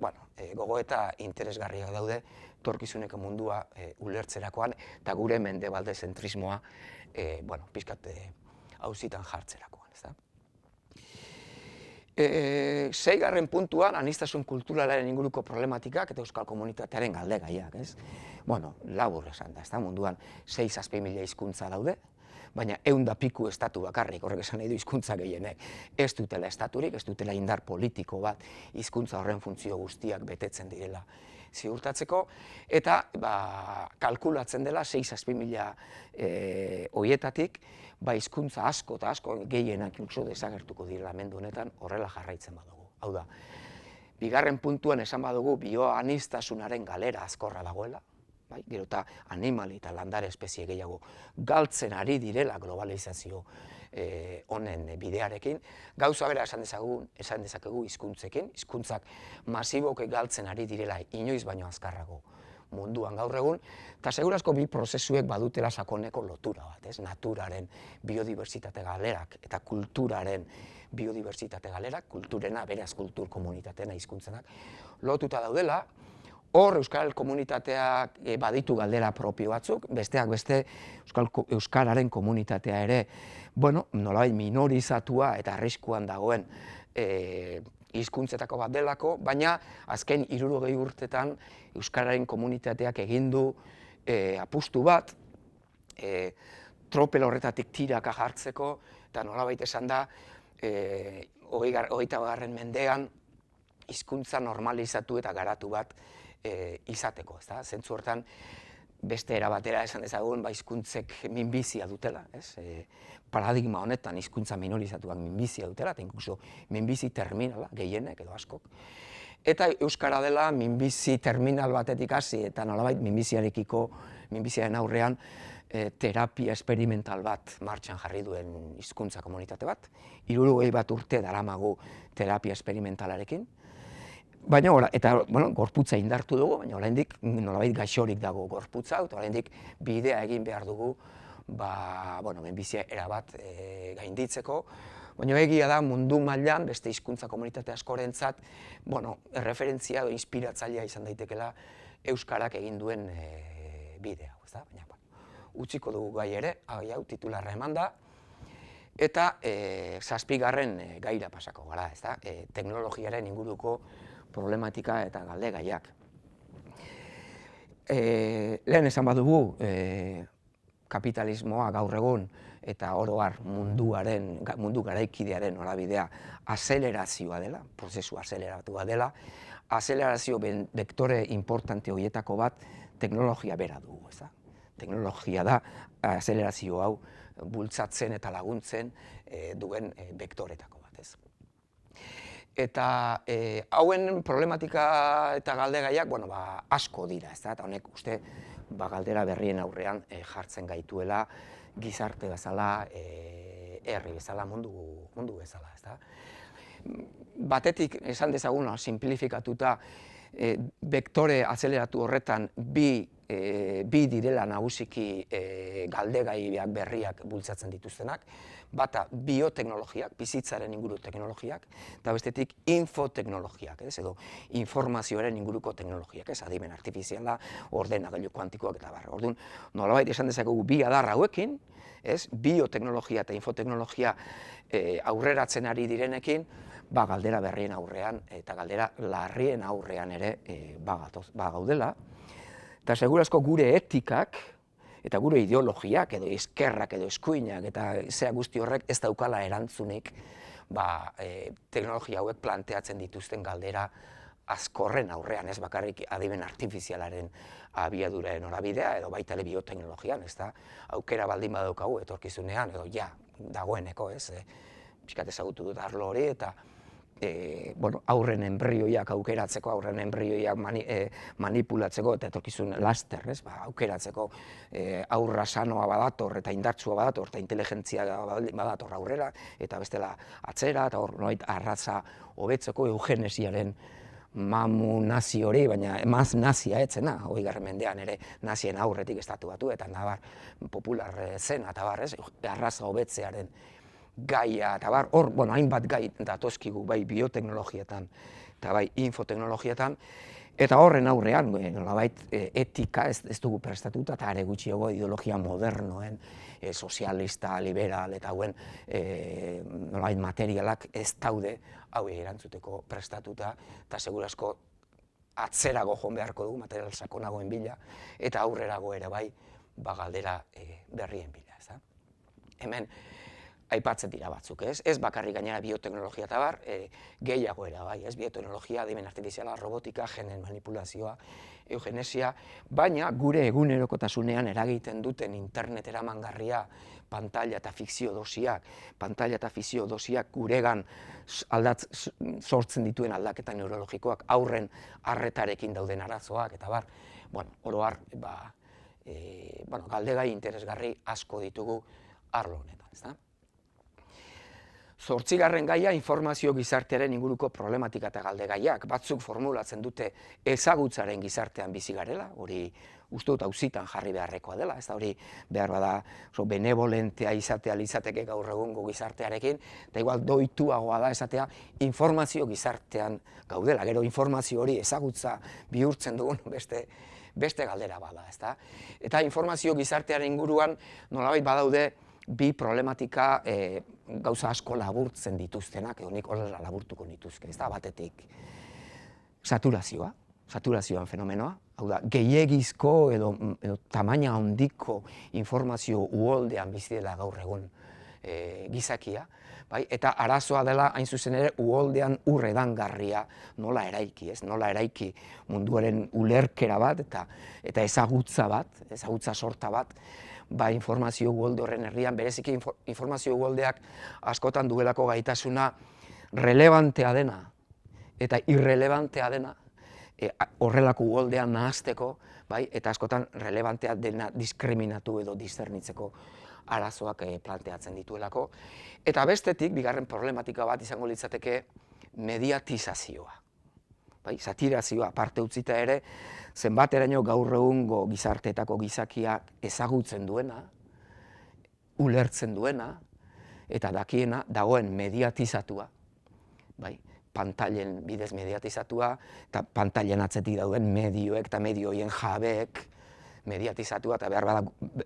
gogoeta interesgarriak daude, etorkizuneko mundua ulertzerakoan, eta gure mendebalde zentrismoa, pixkat auzitan jartzerakoan. Seigarren puntuan, aniztasun kulturalaren inguruko problematikak eta euskal komunitatearen galdegaiak, ez? Bueno, labur esan da, ez da munduan 6-7 mila hizkuntza daude, baina 100 piku estatu bakarrik, horrek esan nahi du hizkuntza gehienek, ez dutela estaturik, ez dutela indar politiko bat hizkuntza horren funtzio guztiak betetzen direla ziurtatzeko, eta kalkulatzen dela 6-7 mila horietatik, hizkuntza asko eta asko gehienak inkluso desagertuko direla mendu honetan horrela jarraitzen badugu. Hau da, bigarren puntuan esan badugu bioanistasunaren galera azkorra dagoela, gero eta animali eta landare espezie gehiago galtzen ari direla globalizazio honen bidearekin. Gauza bera esan dezakegu hizkuntzekin, hizkuntzak masiboke galtzen ari direla inoiz baino azkarrago munduan gaur egun, eta segurazko bi prozesuek badutela sakoneko lotura bat, ez? Naturaren biodibertsitate galerak eta kulturaren biodibertsitate galerak, kulturena, beraz kultur komunitateena hizkuntzenak lotuta daudela. Hor, euskal komunitateak baditu galdera propio batzuk, besteak beste euskararen komunitatea ere, bueno, nolabait minorizatua eta arriskuan dagoen hizkuntzetako bat delako, baina azken 60 urtetan euskararen komunitateak egin du apustu bat, tropel horretatik tiraka jartzeko, eta nolabait esan da, 20. mendean hizkuntza normalizatu eta garatu bat izateko, ez da? Zentzu hortan, beste era batera esan dezagun, hizkuntzek minbizia dutela, ez? Paradigma honetan hizkuntza minorizatuak minbizia dutela, eta inkluso minbizi terminala, gehienek edo askok. Eta euskara dela minbizi terminal batetik hasi eta nolabait minbiziaren aurrean terapia esperimental bat martxan jarri duen hizkuntza komunitate bat. 61 urte daramagu terapia esperimentalarekin. Baina, eta, gorputza indartu dugu, baina oraindik nolabait gaixorik dago gorputza, eta oraindik bidea egin behar dugu, minbizia erabat gainditzeko. Baina egia da mundu mailan beste hizkuntza komunitate askorentzat, erreferentzia edo inspiratzailea izan daitekela euskarak egin duen bidea, ez da? Baina, utziko dugu gai ere, hau titularra eman da, eta 7. gaira pasako gara, ez da? Teknologiaren inguruko problematika eta galdegaiak. Lehen esan badugu, kapitalismoa gaur egun eta oro har mundu garaikidearen norabidea azelerazioa dela, prozesu azeleratua dela, azelerazio vektore importante horietako bat teknologia bera dugu, ez da? Teknologia da azelerazio hau bultzatzen eta laguntzen duen vektoretako bat, ez? Eta hauen problematika eta galdegaiak, asko dira, ez da? Eta honek uste galdera berrien aurrean jartzen gaituela gizarte bezala, herri bezala, mundu bezala, ez da? Batetik, esan dezaguna, simplifikatuta, vektore azeleratu horretan bi direla nagusiki galdegaiak berriak bultzatzen dituztenak, bata bioteknologiak, bizitzaren inguru teknologiak, eta bestetik infoteknologiak, edo informazioaren inguruko teknologiak, adimen artifiziala, ordenagailu kuantikoak eta barra. Orduan, nolabait esan dezakegu bi adar hauekin, bioteknologia eta infoteknologia aurreratzen ari direnekin, galdera berrien aurrean eta galdera larrien aurrean ere gaudela. Eta segurazko gure etikak eta gure ideologiak edo eskerrak edo eskuinak eta zea guzti horrek ez daukala erantzunik teknologia hauek planteatzen dituzten galdera azkorren aurrean, ez bakarrik adimen artifizialaren abiaduraren norabidea edo baita ere bioteknologian, ez da, aukera baldin badaukagu etorkizunean edo dagoeneko, ez, pixkat ezagutu dut arlo hori eta aurren enbrioiak aukeratzeko, aurren enbrioiak manipulatzeko eta etorkizun laster, aukeratzeko aurra sanoa badator eta indartsua badator eta inteligentzia badator aurrera eta bestela atzera eta hor noait arraza hobetzeko eugenesiaren mamu nazi hori, baina emaz nazia etzena, 20. mendean ere nazien aurretik estatu batu eta nabar popular zen eta bar, arraza hobetzearen gaia, eta bar, hainbat gai datozkigu bai bioteknologietan eta bai infoteknologietan, Eta horren aurrean, nolabait etika ez dugu prestatuta, eta are gutxiago ideologia modernoen, sozialista, liberal, eta hauen nolabait materialak ez daude hauei erantzuteko prestatuta, eta segurasko atzerago joan beharko dugu material sakonagoen bila, eta aurrerago ere bai, galdera berrien bila. Hemen, aipatzen dira batzuk, ez bakarrik gainera bioteknologia eta bar, gehiago ere bai, bioteknologia, adimen artifiziala, robotika, genen manipulazioa, eugenesia, baina gure egunerokotasunean eragiten duten internet eramangarria pantalla eta fikzio dosiak guregan sortzen dituen aldaketa neurologikoak, aurren arretarekin dauden arazoak, eta bar, oro har, galdegai interesgarri asko ditugu arlo honetan. Zortzigarren gaia informazio gizartearen inguruko problematika eta galdegaiak. Batzuk formulatzen dute ezagutzaren gizartean bizi garela, hori uste dut auzitan jarri beharrekoa dela, ez da hori behar bada benevolentea izatea litzateke gaur egungo gizartearekin, eta igual doituagoa da esatea informazio gizartean gaudela, gero informazio hori ezagutza bihurtzen dugun beste galdera bada, ez da? Eta informazio gizartearen inguruan nolabait badaude bi problematika gauza asko laburtzen dituztenak, nik horrela laburtuko nituzke, ez da, batetik saturazioan fenomenoa, hau da, gehiegizko edo tamaina handiko informazio uholdean bizi dela gaur egun gizakia, eta arazoa dela hain zuzen ere uholdean urredangarria nola eraiki, nola eraiki munduaren ulerkera bat eta ezagutza sorta bat, informazio uholde horren herrian, bereziki informazio uholdeak askotan duelako gaitasuna relevantea dena eta irrelevantea dena horrelako uholdean nahazteko, eta askotan relevantea dena diskriminatu edo discernitzeko arazoak planteatzen dituelako. Eta bestetik, bigarren problematika bat izango litzateke mediatizazioa. Satirazioa aparte utzita ere, zenbateraino gaur egungo gizarteetako gizakiak ezagutzen duena, ulertzen duena, eta dakiena dagoen mediatizatua, pantailen bidez mediatizatua, eta pantailen atzetik dauden medioek eta medioien jabeek mediatizatua, eta behar bada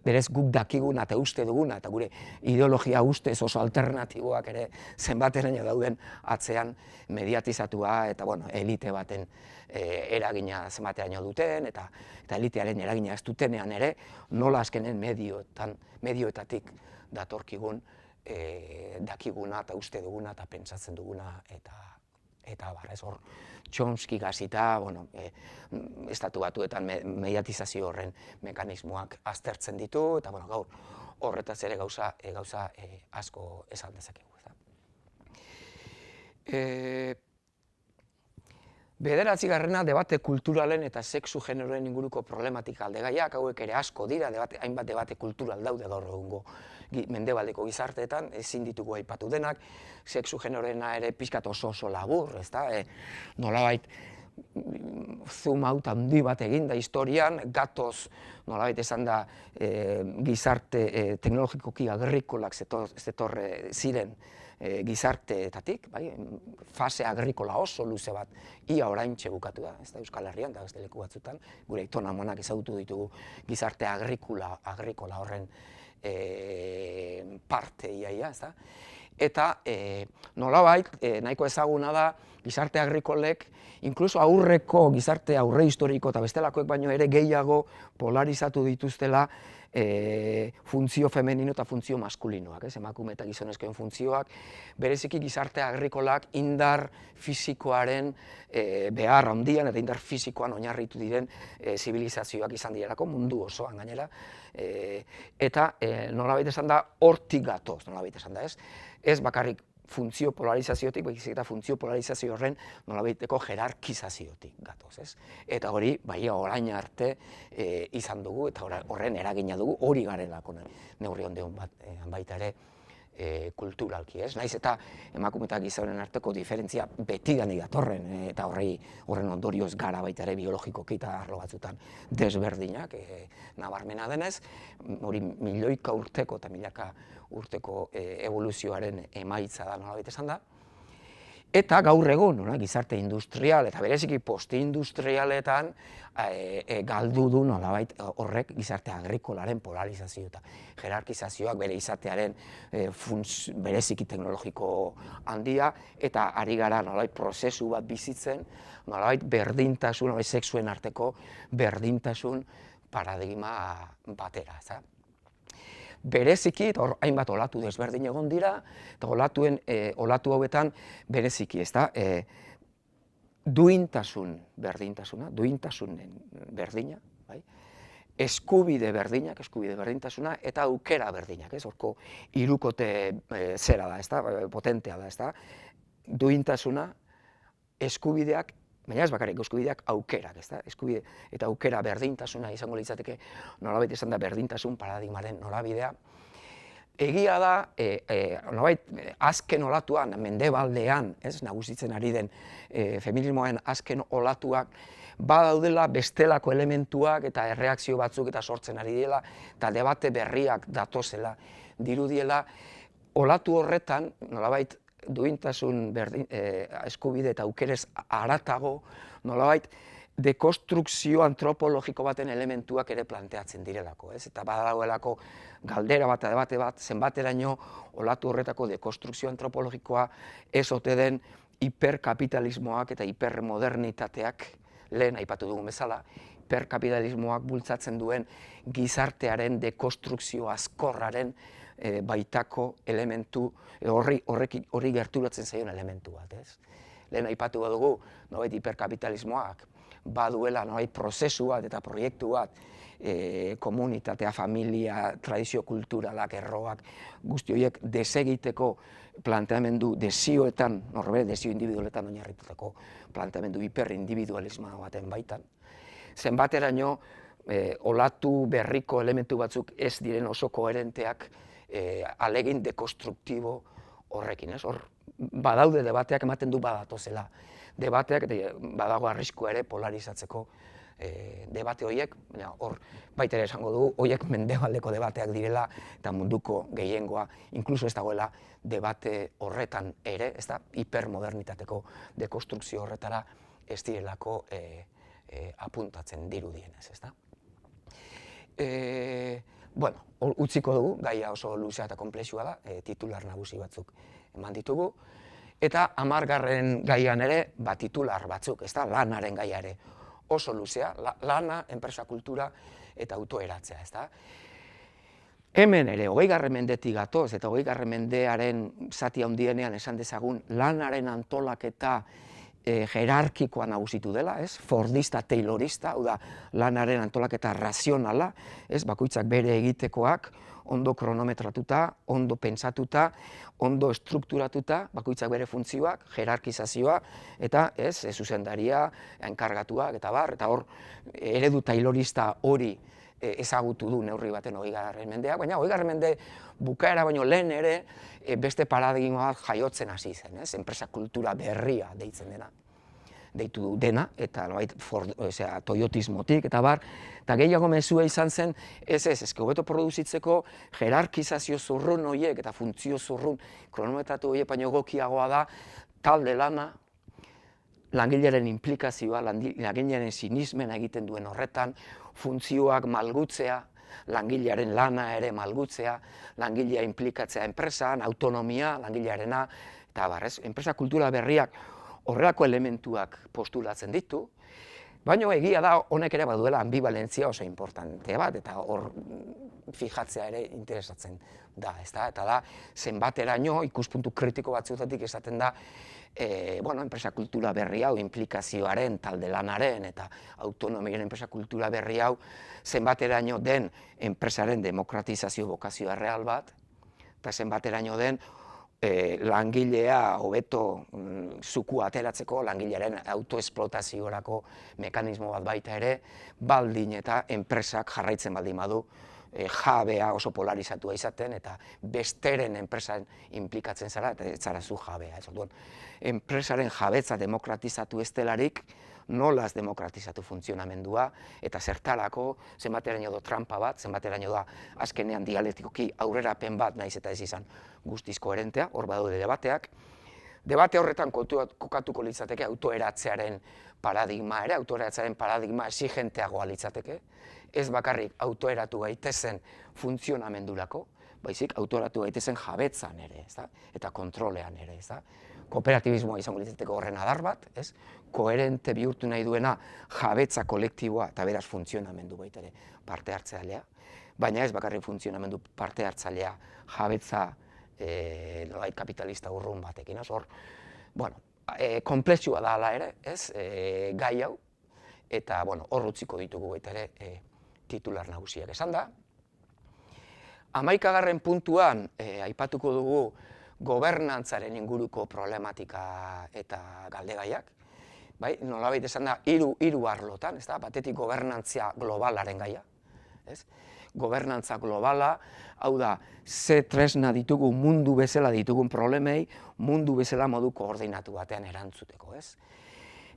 berez guk dakiguna eta uste duguna, eta gure ideologia ustez oso alternatiboak ere zenbateraino dauden atzean mediatizatua, eta elite baten eragina zenbateraino duten, eta elitearen eragina ez dutenean ere, nola azkenen medioetatik datorkigun dakiguna eta uste duguna eta pentsatzen duguna, eta hor Chomsky gazita, estatu batuetan mediatizazio horren mekanismoak aztertzen ditu, eta gaur horretaz ere gauza asko esan dezakegu. Bederatzigarrena, debate kulturalen eta sexu generoen inguruko problematika aldegaiak, hauek ere asko dira, hainbat debate kultural daude gaur egungo mendebaldeko gizarteetan, ezin ditugu aipatu denak, sexu generoena ere pixkat oso labur, ez da, nolabait zoom out handi bat egin da historian, gatoz nolabait esan da gizarte teknologikoki agrikolak zetorre ziren gizarteetatik, fase agrikola oso luze bat, ia oraintxe bukatu da, ez da Euskal Herrian, eta beste leku batzutan, gure aiton amonak ezagutu ditugu gizarte agrikola horren parte iaia, ez da? Eta nolabait, nahiko ezaguna da, gizarte agrikolek, inkluso aurreko gizarte aurre historiko eta bestelakoek baino ere gehiago polarizatu dituztela funtzio femenino eta funtzio maskulinoak, emakume eta gizonezkoen funtzioak, bereziki gizarte agrikolak indar fisikoaren behar handian eta indar fisikoan oinarritu diren zibilizazioak izan direlako mundu osoan gainera, eta nolabait esan da hortik gatoz, nolabait esan da, ez bakarrik funtzio polarizaziotik, baizik eta funtzio polarizazio horren nolabaiteko jerarkizaziotik gatoz, ez? Eta hori, orain arte izan dugu, eta horren eragina dugu, hori garelako neurri ondeon bat, baita ere, kulturalki, ez? Naiz eta emakume eta gizonen arteko diferentzia betidanik datorren, eta horren ondorioz gara baita ere biologikoki eta arlo batzutan desberdinak, nabarmena denez, hori milioika urteko eta milaka urteko evoluzioaren emaitza da nolabait esan da. Eta gaur egun, gizarte industrial eta bereziki postindustrialetan galdu du nolabait horrek gizarte agrikolaren polarizazio eta jerarkizazioak bere izatearen bereziki teknologiko handia, eta ari gara nolabait prozesu bat bizitzen, nolabait berdintasun, nolabait sexuen arteko berdintasun paradigma batera, ezta? Bereziki, eta hainbat olatu desberdin egon dira, eta olatu hauetan bereziki, ezta, duintasun berdintasuna, duintasunen berdina, bai? Eskubide berdintasuna, eta aukera berdinak, ez? Horko hirukote zera da, ezta, potentea da, ezta? Duintasuna, eskubideak, baina ez bakarrik eskubideak, aukerak, ezta? Eskubide eta aukera berdintasuna izango litzateke nolabait esan da berdintasun paradigmaren norabidea. Egia da, nolabait azken olatuan, mendebaldean, ez, nagusitzen ari den feminismoaren azken olatuak, badaudela bestelako elementuak eta erreakzio batzuk eta sortzen ari dela, eta debate berriak datozela dirudiela, olatu horretan, nolabait, duintasun eskubide eta aukerez haratago, nolabait, dekonstrukzio antropologiko baten elementuak ere planteatzen direlako, ez? Eta badagoelako galdera bat, debate bat, zenbateraino olatu horretako dekonstrukzio antropologikoa ez ote den hiperkapitalismoak eta hipermodernitateak, lehen aipatu dugun bezala, hiperkapitalismoak bultzatzen duen gizartearen dekonstrukzio azkorraren baitako elementu, horri gerturatzen zaion elementu bat, ez? Lehen aipatu badugu, nolabait hiperkapitalismoak baduela nolabait prozesu bat eta proiektu bat, komunitatea, familia, tradizio kulturalak, erroak, guzti horiek desegiteko planteamendu desioetan, norbere desio individualetan oinarritutako planteamendu hiperindividualismo baten baitan. Zenbateraino olatu berriko elementu batzuk ez diren oso koherenteak alegin dekonstruktibo horrekin, ez? Hor badaude debateak ematen du badatozela. Debateak badago arriskua ere polarizatzeko debate horiek, baina hor baita ere esango dugu, horiek mendebaldeko debateak direla eta munduko gehiengoa, inkluso ez dagoela debate horretan ere, ez da, hipermodernitateko dekonstrukzio horretara ez direlako apuntatzen dirudienez, ez da. Bueno, utziko dugu, gaia oso luzea eta konplexua da, titular nagusi batzuk eman ditugu, eta 10. gaian ere, titular batzuk, ez da, lanaren gaia ere oso luzea, lana, enpresa kultura eta autoeratzea, ez da. Hemen ere, 20. mendetik gatoz, eta 20. mendearen zati handienean esan dezagun, lanaren antolaketa jerarkikoa nagusitu dela, ez? Fordista, taylorista, hau da, lanaren antolaketa razionala, ez? Bakoitzak bere egitekoak, ondo kronometratuta, ondo pentsatuta, ondo estrukturatuta, bakoitzak bere funtzioak, jerarkizazioa, eta ez, zuzendaria, enkargatuak, eta bar, eta hor, eredu taylorista hori ezagutu du neurri baten 20. mendeak, baina 20. mende bukaera baino lehen ere beste paradigma bat jaiotzen hasi zen, ez? Enpresa kultura berria deitzen dena. Deitu du dena, eta toyotismotik, eta bar, eta gehiago mezua izan zen, hobeto produzitzeko jerarkizazio zurrun horiek eta funtzio zurrun kronometratu horiek baino egokiagoa da talde lana, langilearen implikazioa, langilearen sinismena egiten duen horretan, funtzioak malgutzea, langilearen lana ere malgutzea, langilea inplikatzea enpresan, autonomia, langilearena, eta bar, enpresa kultura berriak horrelako elementuak postulatzen ditu, baina egia da honek ere baduela ambivalentzia oso importante bat, eta hor fijatzea ere interesatzen da, ezta? Eta da, zenbateraino ikuspuntu kritiko batzutatik esaten da, enpresa kultura berri hau, implikazioaren, talde lanaren eta autonomiaren enpresa kultura berri hau, zenbateraino den enpresaren demokratizazio bokazioa real bat, eta zenbateraino den langilea hobeto zukua ateratzeko, langilearen autoesplotazioarako mekanismo bat baita ere, baldin eta enpresak jarraitzen baldin badu, jabea oso polarizatua izaten, eta besteren enpresan implikatzen zara, eta ez zara zu jabea. Enpresaren jabetza demokratizatu ez delarik, nolaz demokratizatu funtzionamendua, eta zertarako, zenbateraino do trampa bat, zenbateraino da azkenean dialektikoki aurrerapen bat, naiz eta ez izan guztiz koherentea, hor badaude debateak. Debate horretan kokatuko litzateke autoeratzearen paradigma ere, autoeratzearen paradigma exigenteagoa litzateke, ez bakarrik autoeratu gaitezen funtzionamendurako, baizik autoeratu gaitezen jabetzan ere, eta kontrolean ere. Kooperatibismoa izango litzateke horren adar bat, koherente bihurtu nahi duena jabetza kolektiboa eta beraz funtzionamendu baita ere parte hartzailea, baina ez bakarrik funtzionamendu parte hartzailea jabetza nolabait kapitalista urrun batekin. Hor, konplexua da hala ere, gai hau, eta hor utziko ditugu baita ere titular nagusiak esan da. 11. puntuan aipatuko dugu gobernantzaren inguruko problematika eta galdegaiak. Nolabait esan da, hiru arlotan, batetik gobernantzia globalaren gaia. Gobernantza globala, hau da, ze tresna ditugu mundu bezala ditugun problemei, mundu bezala modu koordinatu batean erantzuteko.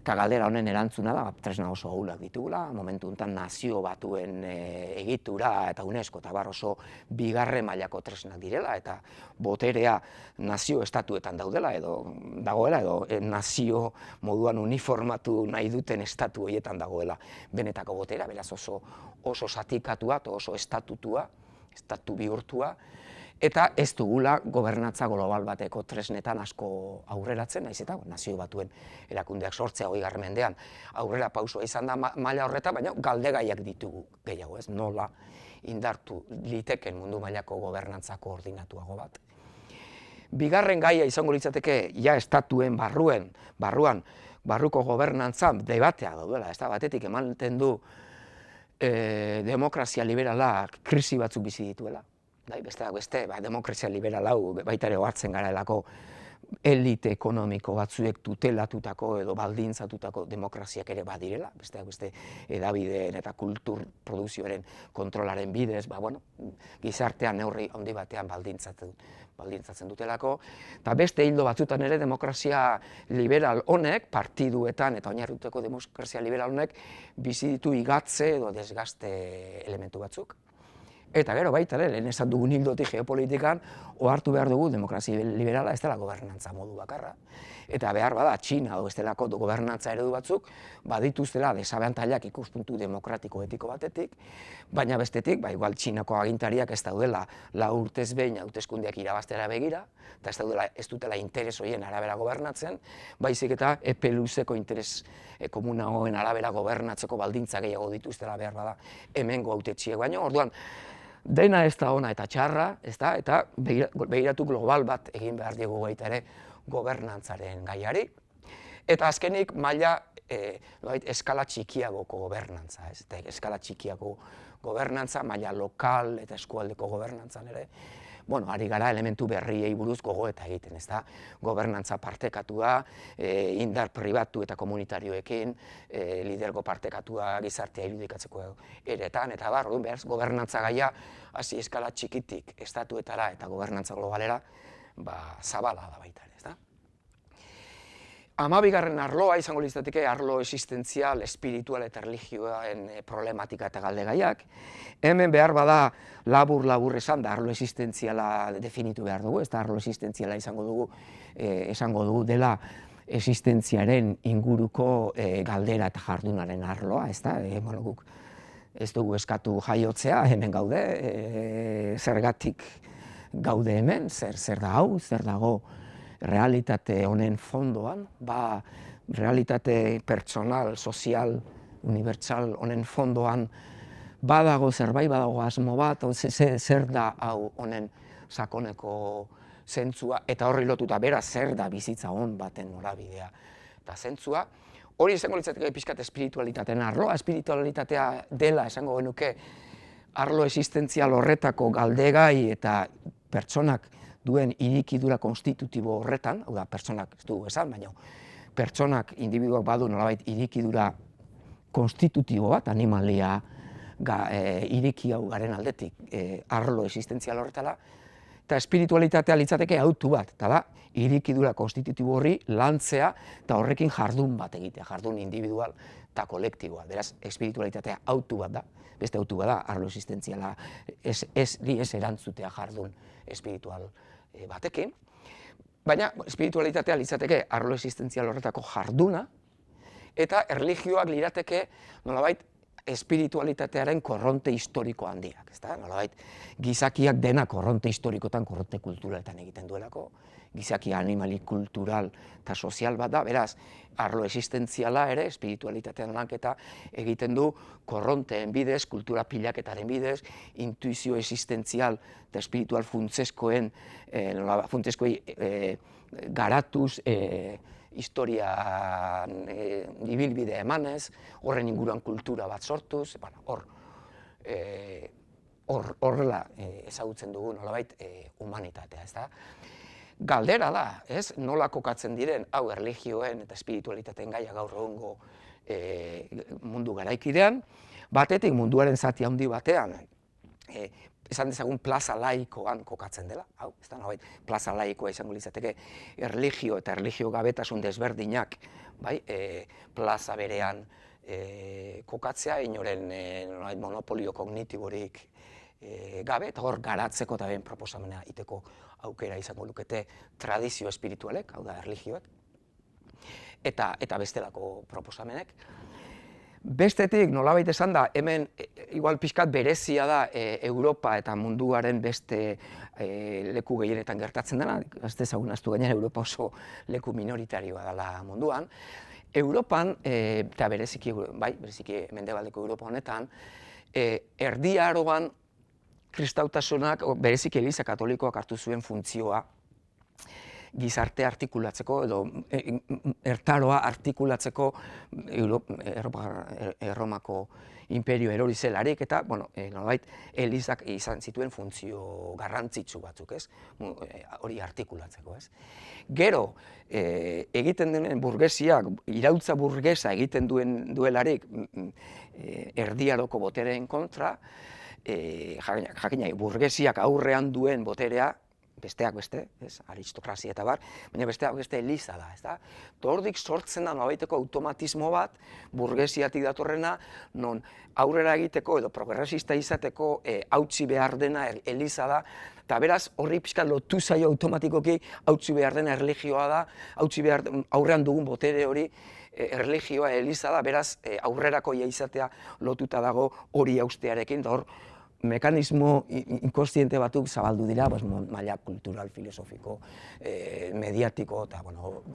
Eta galdera honen erantzuna da, tresna oso ahulak ditugula, momentu honetan nazio batuen egitura eta UNESCO eta oso bigarren mailako tresnak direla, eta boterea nazio estatuetan dagoela edo nazio moduan uniformatu nahi duten estatu horietan dagoela benetako botera, beraz oso zatikatua, oso estatu bihurtua, eta ez dugula gobernantza global bateko tresnetan asko aurreratzen, naiz eta nazio batuen erakundeak sortzea 20. mendean aurrera pausua izan da maila horretan, baina galdegaiak ditugu gehiago, nola indartu liteken mundu mailako gobernantza koordinatuago bat. Bigarren gaia izango litzateke, estatuen barruko gobernantzan debatea daudela, batetik ematen du demokrazia liberala krisi batzuk bizi dituela. Besteak beste, demokrazia liberal hau baita ere ohartzen garelako elite ekonomiko batzuek tutelatutako edo baldintzatutako demokraziak ere badirela, besteak beste hedabideen eta kultur produkzioaren kontrolaren bidez, gizartean neurri handi batean baldintzatzen dutelako, eta beste hildo batzutan ere demokrazia liberal honek, partiduetan eta oinarritutako demokrazia liberal honek bizi ditu igatze edo desgaste elementu batzuk. Eta gero baita ere, lehen esan dugun hildotik geopolitikan, ohartu behar dugu demokrazia liberala ez dela gobernantza modu bakarra. Eta behar bada, Txina edo bestelako gobernantza eredu batzuk, badituztela desabantailak ikuspuntu demokratiko etiko batetik, baina bestetik, igual Txinako agintariak ez daudela 4 urtez behin hauteskundeak irabaztera begira, eta ez dutela interes horien arabera gobernatzen, baizik eta epe luzeko interes komunagoen arabera gobernatzeko baldintza gehiago dituztela behar bada hemengo hautetsiek baino. Orduan, dena ez da ona eta txarra, eta begiratu global bat egin behar diegu baita ere gobernantzaren gaiari. Eta azkenik maila eskala txikiagoko gobernantza, eskala txikiago gobernantza, maila lokal eta eskualdeko gobernantzan ere, ari gara elementu berriei buruz gogoeta egiten, gobernantza partekatua, indar pribatu eta komunitarioekin, lidergo partekatua gizartea irudikatzeko eretan, eta behar, gobernantza gaia, hasi eskala txikitik estatuetara eta gobernantza globalera, zabala da baita ere. 12. arloa izango litzateke arlo existentzial, espiritual eta religioen problematika eta galdegaiak. Hemen behar bada labur esan da arlo existentziala definitu behar dugu, arlo existentziala izango dugu dela existentziaren inguruko galdera eta jardunaren arloa, guk ez dugu eskatu jaiotzea, hemen gaude, zergatik gaude hemen, zer da hau, zer dago realitate honen fondoan, realitate pertsonal, sozial, unibertsal honen fondoan badago zerbait, badago asmo bat, zer da hau honen sakoneko zentzua, eta horri lotuta bera zer da bizitza hon baten norabidea eta zentzua. Hori izango litzateke pixkat espiritualitateen arloa, espiritualitatea dela esango genuke arlo existentzial horretako galdegai eta pertsonak duen irikidura konstitutibo horretan, hau da, pertsonak ez dugu esan, baina pertsonak, individuak badu nolabait irikidura konstitutibo bat, animalia iriki hau garen aldetik arlo existentzial horretala, eta espiritualitatea litzateke autu bat, eta da, irikidura konstitutibo horri lantzea eta horrekin jardun bat egitea, jardun individual eta kolektiboa. Beraz, espiritualitatea autu bat da, beste autu bat da, arlo existentziala ez erantzutea jardun espiritual batekin. Baina espiritualitatea litzateke arlo existentzial horretako jarduna, eta erlijioak lirateke nolabait espiritualitatearen korronte historiko handiak, ezta? Nolabait gizakiak dena korronte historikotan, korronte kulturaletan egiten duelako, gizakia animalik kultural eta sozial bat da, beraz, arlo existentziala ere, espiritualitatean lanketa egiten du korronteen bidez, kultura pilaketaren bidez, intuizio existentzial eta espiritual funtseskoen, funtseskoei garatuz, historian ibilbide emanez, horren inguruan kultura bat sortuz, horrela ezagutzen dugu nolabait humanitatea, ezta? Galdera da, ez? Nola kokatzen diren hau erlijioen eta espiritualitateen gaia gaur egungo mundu garaikidean, batetik munduaren zati handi batean, esan dezagun plaza laikoan kokatzen dela, hau, ez da, nolabait, plaza laikoa izango litzateke erlijio eta erlijio gabetasun desberdinak, bai, plaza berean kokatzea, inoren monopolio kognitiborik gabe, eta hor garatzeko eta ben proposamena iteko aukera izango lukete tradizio espiritualek, hau da, erlijioek, eta bestelako proposamenek. Bestetik, nolabait esan da, hemen igual pixkat berezia da Europa eta munduaren beste leku gehienetan gertatzen dena, ez dezagun ahaztu gainera Europa oso leku minoritarioa dela munduan. Europan, eta bereziki mendebaldeko Europa honetan, Erdi Aroan kristautasunak, bereziki Eliza Katolikoak hartu zuen funtzioa gizarte artikulatzeko edo ertaroa artikulatzeko Erromako imperio erori zelarik eta, nolabait, Elizak izan zituen funtzio garrantzitsu batzuk, ez? Hori artikulatzeko, ez? Gero, egiten denen burgesiak, iraultza burgesa egiten duelarik Erdi Aroko botereen kontra, jakina, burgesiak aurrean duen boterea, besteak beste, aristokrazia eta bar, baina besteak beste Eliza da, ez da? Hortik sortzen da nolabaiteko automatismo bat, burgesiatik datorrena, non aurrera egiteko edo progresista izateko hautsi behar dena Eliza da, eta beraz horri pixka lotu zaio automatikoki hautsi behar dena erlijioa da, aurrean dugun botere hori erlijioa Eliza da, beraz aurrerakoia izatea lotuta dago hori haustearekin, da hor mekanismo inkostiente batzuk zabaldu dira, maila kultural, filosofiko, mediatiko eta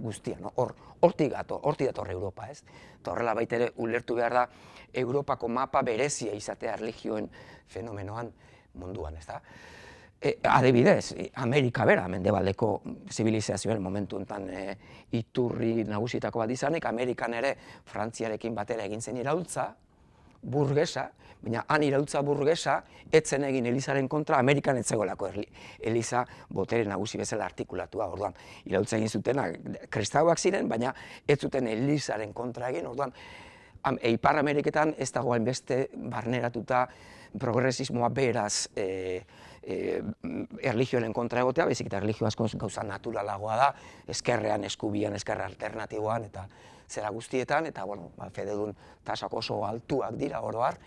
guztia. Hortik dator Europa, ez? Eta horrela baita ere ulertu behar da Europako mapa berezia izatea erlijioen fenomenoan munduan, ez da? Adibidez, Amerika bera, mendebaldeko zibilizazioen momentu enten iturri nagusietako bat izanik, Amerikan ere Frantziarekin batera egin zen iraultza, burgesa, baina han iraultza burgesa, etzen egin Elizaren kontra, Amerikan ez zegoelako Eliza botere nagusi bezala artikulatua, orduan, iraultza egin zutena, kristauak ziren, baina ez zuten Elizaren kontra egin, orduan, Ipar Ameriketan ez dagoen beste barneratuta progresismoa beraz erlijioen kontra egotea, baizik eta erlijio asko gauza naturalagoa da, eskerrean, eskubian, eskerra alternatiboan, eta zera guztietan, eta fededun tasak oso altuak dira oro har,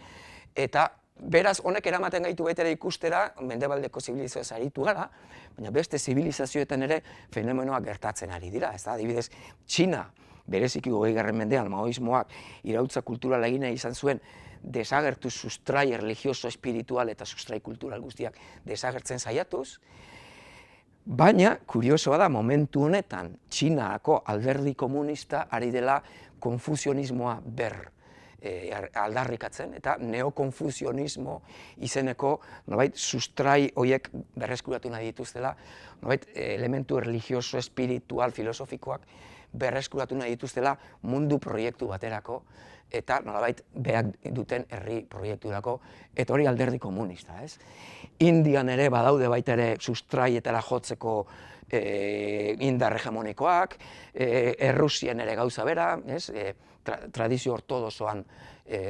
eta beraz honek eramaten gaitu baita ere ikustera, mendebaldeko zibilizazioaz aritu gara, baina beste zibilizazioetan ere fenomenoak gertatzen ari dira, ez da, adibidez, Txina, bereziki 20. mendean maoismoak iraultza kulturala egina izan zuen, desagertu sustrai religioso, espiritual eta sustrai kultural guztiak desagertzen saiatuz, baina, kuriosoa da, momentu honetan, Txinako alderdi komunista ari dela konfusionismoa aldarrikatzen, eta neokonfusionismo izeneko, nolabait, sustrai horiek berreskuratu nahi dituztela, nolabait, elementu religioso, espiritual, filosofikoak berreskuratu nahi dituztela mundu proiektu baterako, eta nolabait behar duten herri proiekturako, eta hori alderdi komunista, ez? Indian ere badaude baita ere sustraietara jotzeko indar hegemonikoak, Errusian ere gauza bera, tradizio ortodoxoan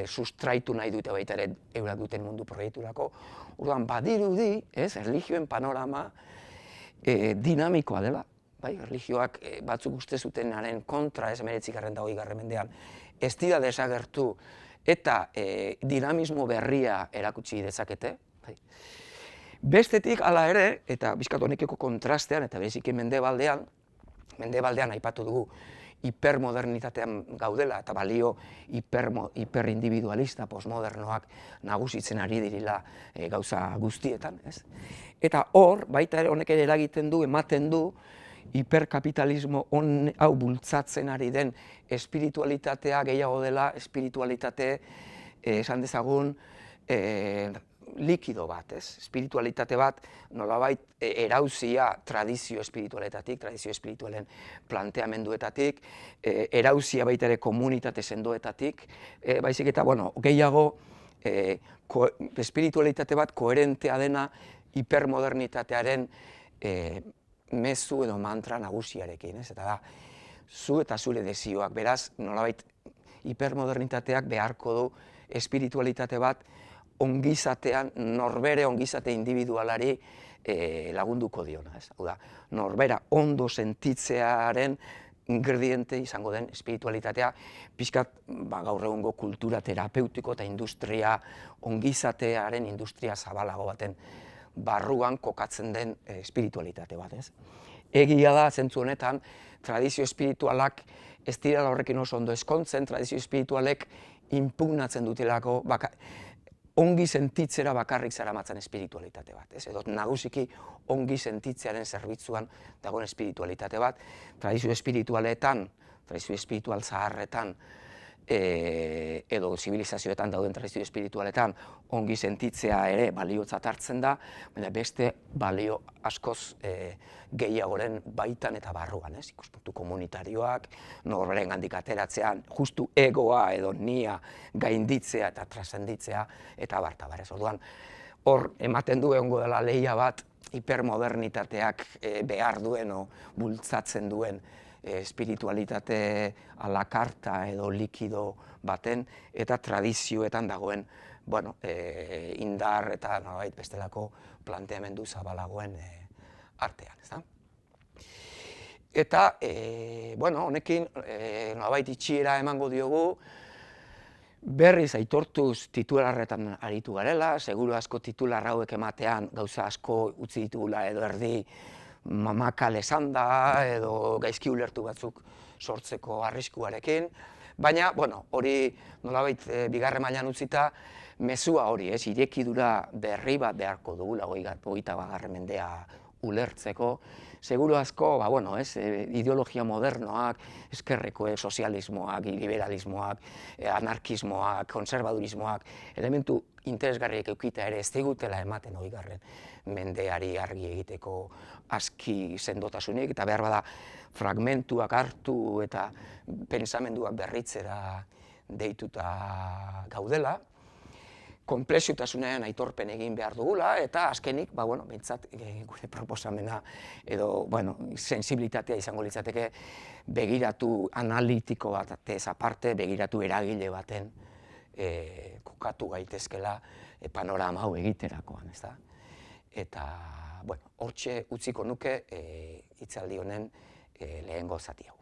sustraitu nahi dute baita ere eurak duten mundu proiekturako. Orduan, badirudi, erlijioen panorama dinamikoa dela, erlijioak batzuk uste zutenaren kontra, 19. eta 20. mendean, ez dira desagertu eta dinamismo berria erakutsi dezakete. Bestetik, hala ere, eta bizkat honekiko kontrastean eta bereziki mendebaldean, Mendebaldean aipatu dugu hipermodernitatean gaudela eta balio hiperindividualista, postmodernoak nagusitzen ari direla gauza guztietan, ez? Eta hor, baita honek ere eragiten du, ematen du, hiperkapitalismo hau bultzatzen ari den espiritualitatea gehiago dela, espiritualitate, esan dezagun, likido bat, ez? Espiritualitate bat, nolabait erauzia tradizio espiritualetatik, tradizio espiritualen planteamenduetatik, erauzia baita ere komunitate sendoetatik, baizik eta, bueno, gehiago espiritualitate bat koherentea dena hipermodernitatearen mezu edo mantra nagusiarekin, ez? Eta da, zu eta zure desioak, beraz, nolabait hipermodernitateak beharko du espiritualitate bat ongizatean, norbere ongizate individualari lagunduko diona, ez? Hau da, norbera ondo sentitzearen ingrediente izango den espiritualitatea, pixkat gaur egungo kultura terapeutiko eta industria ongizatearen industria zabalago baten barruan kokatzen den espiritualitate bat, ez? Egia da, zentzu honetan, tradizio espiritualak ez direla horrekin oso ondo ezkontzen, tradizio espiritualek inpugnatzen dutelako ongi sentitzera bakarrik zaramatzen espiritualitate bat, ez? Edo nagusiki ongi sentitzearen zerbitzuan dagoen espiritualitate bat, tradizio espiritualetan, tradizio espiritual zaharretan, edo zibilizazioetan dauden tradizio espiritualetan ongi sentitzea ere baliotzat hartzen da, baina beste balio askoz gehiagoren baitan eta barruan, ez? Ikuspuntu komunitarioak, norberen handik ateratzean, justu egoa edo nia gainditzea eta trascenditzea eta bartabar, ez? Orduan, hor ematen du egongo dela lehia bat hipermodernitateak behar duen o bultzatzen duen espiritualitate a la carta edo likido baten eta tradizioetan dagoen indar eta nolabait bestelako planteamendu zabalagoen artean, ezta? Eta, honekin nolabait itxiera emango diogu, berriz aitortuz titularretan aritu garela, seguru asko titular hauek ematean gauza asko utzi ditugula edo erdi mamakal esan da edo gaizki ulertu batzuk sortzeko arriskuarekin, baina, hori nolabait bigarren mailan utzita, mezua hori, ez, irekidura berri bat beharko dugula 21. mendea ulertzeko, seguru asko, ideologia modernoak, ezkerreko sozialismoak, liberalismoak, anarkismoak, konservadurismoak, elementu interesgarriek eukita ere ez digutela ematen 20. mendeari argi egiteko aski sendotasunik, eta behar bada fragmentuak hartu eta pensamenduak berritzera deituta gaudela, konplexutasunean aitorpen egin behar dugula, eta azkenik, behintzat, gure proposamena edo, sensibilitatea izango litzateke begiratu analitiko bat, atez aparte, begiratu eragile baten kokatu gaitezkela panorama hau egiterakoan, ez da? Eta, hortxe utziko nuke hitzaldi honen lehengo zati hau.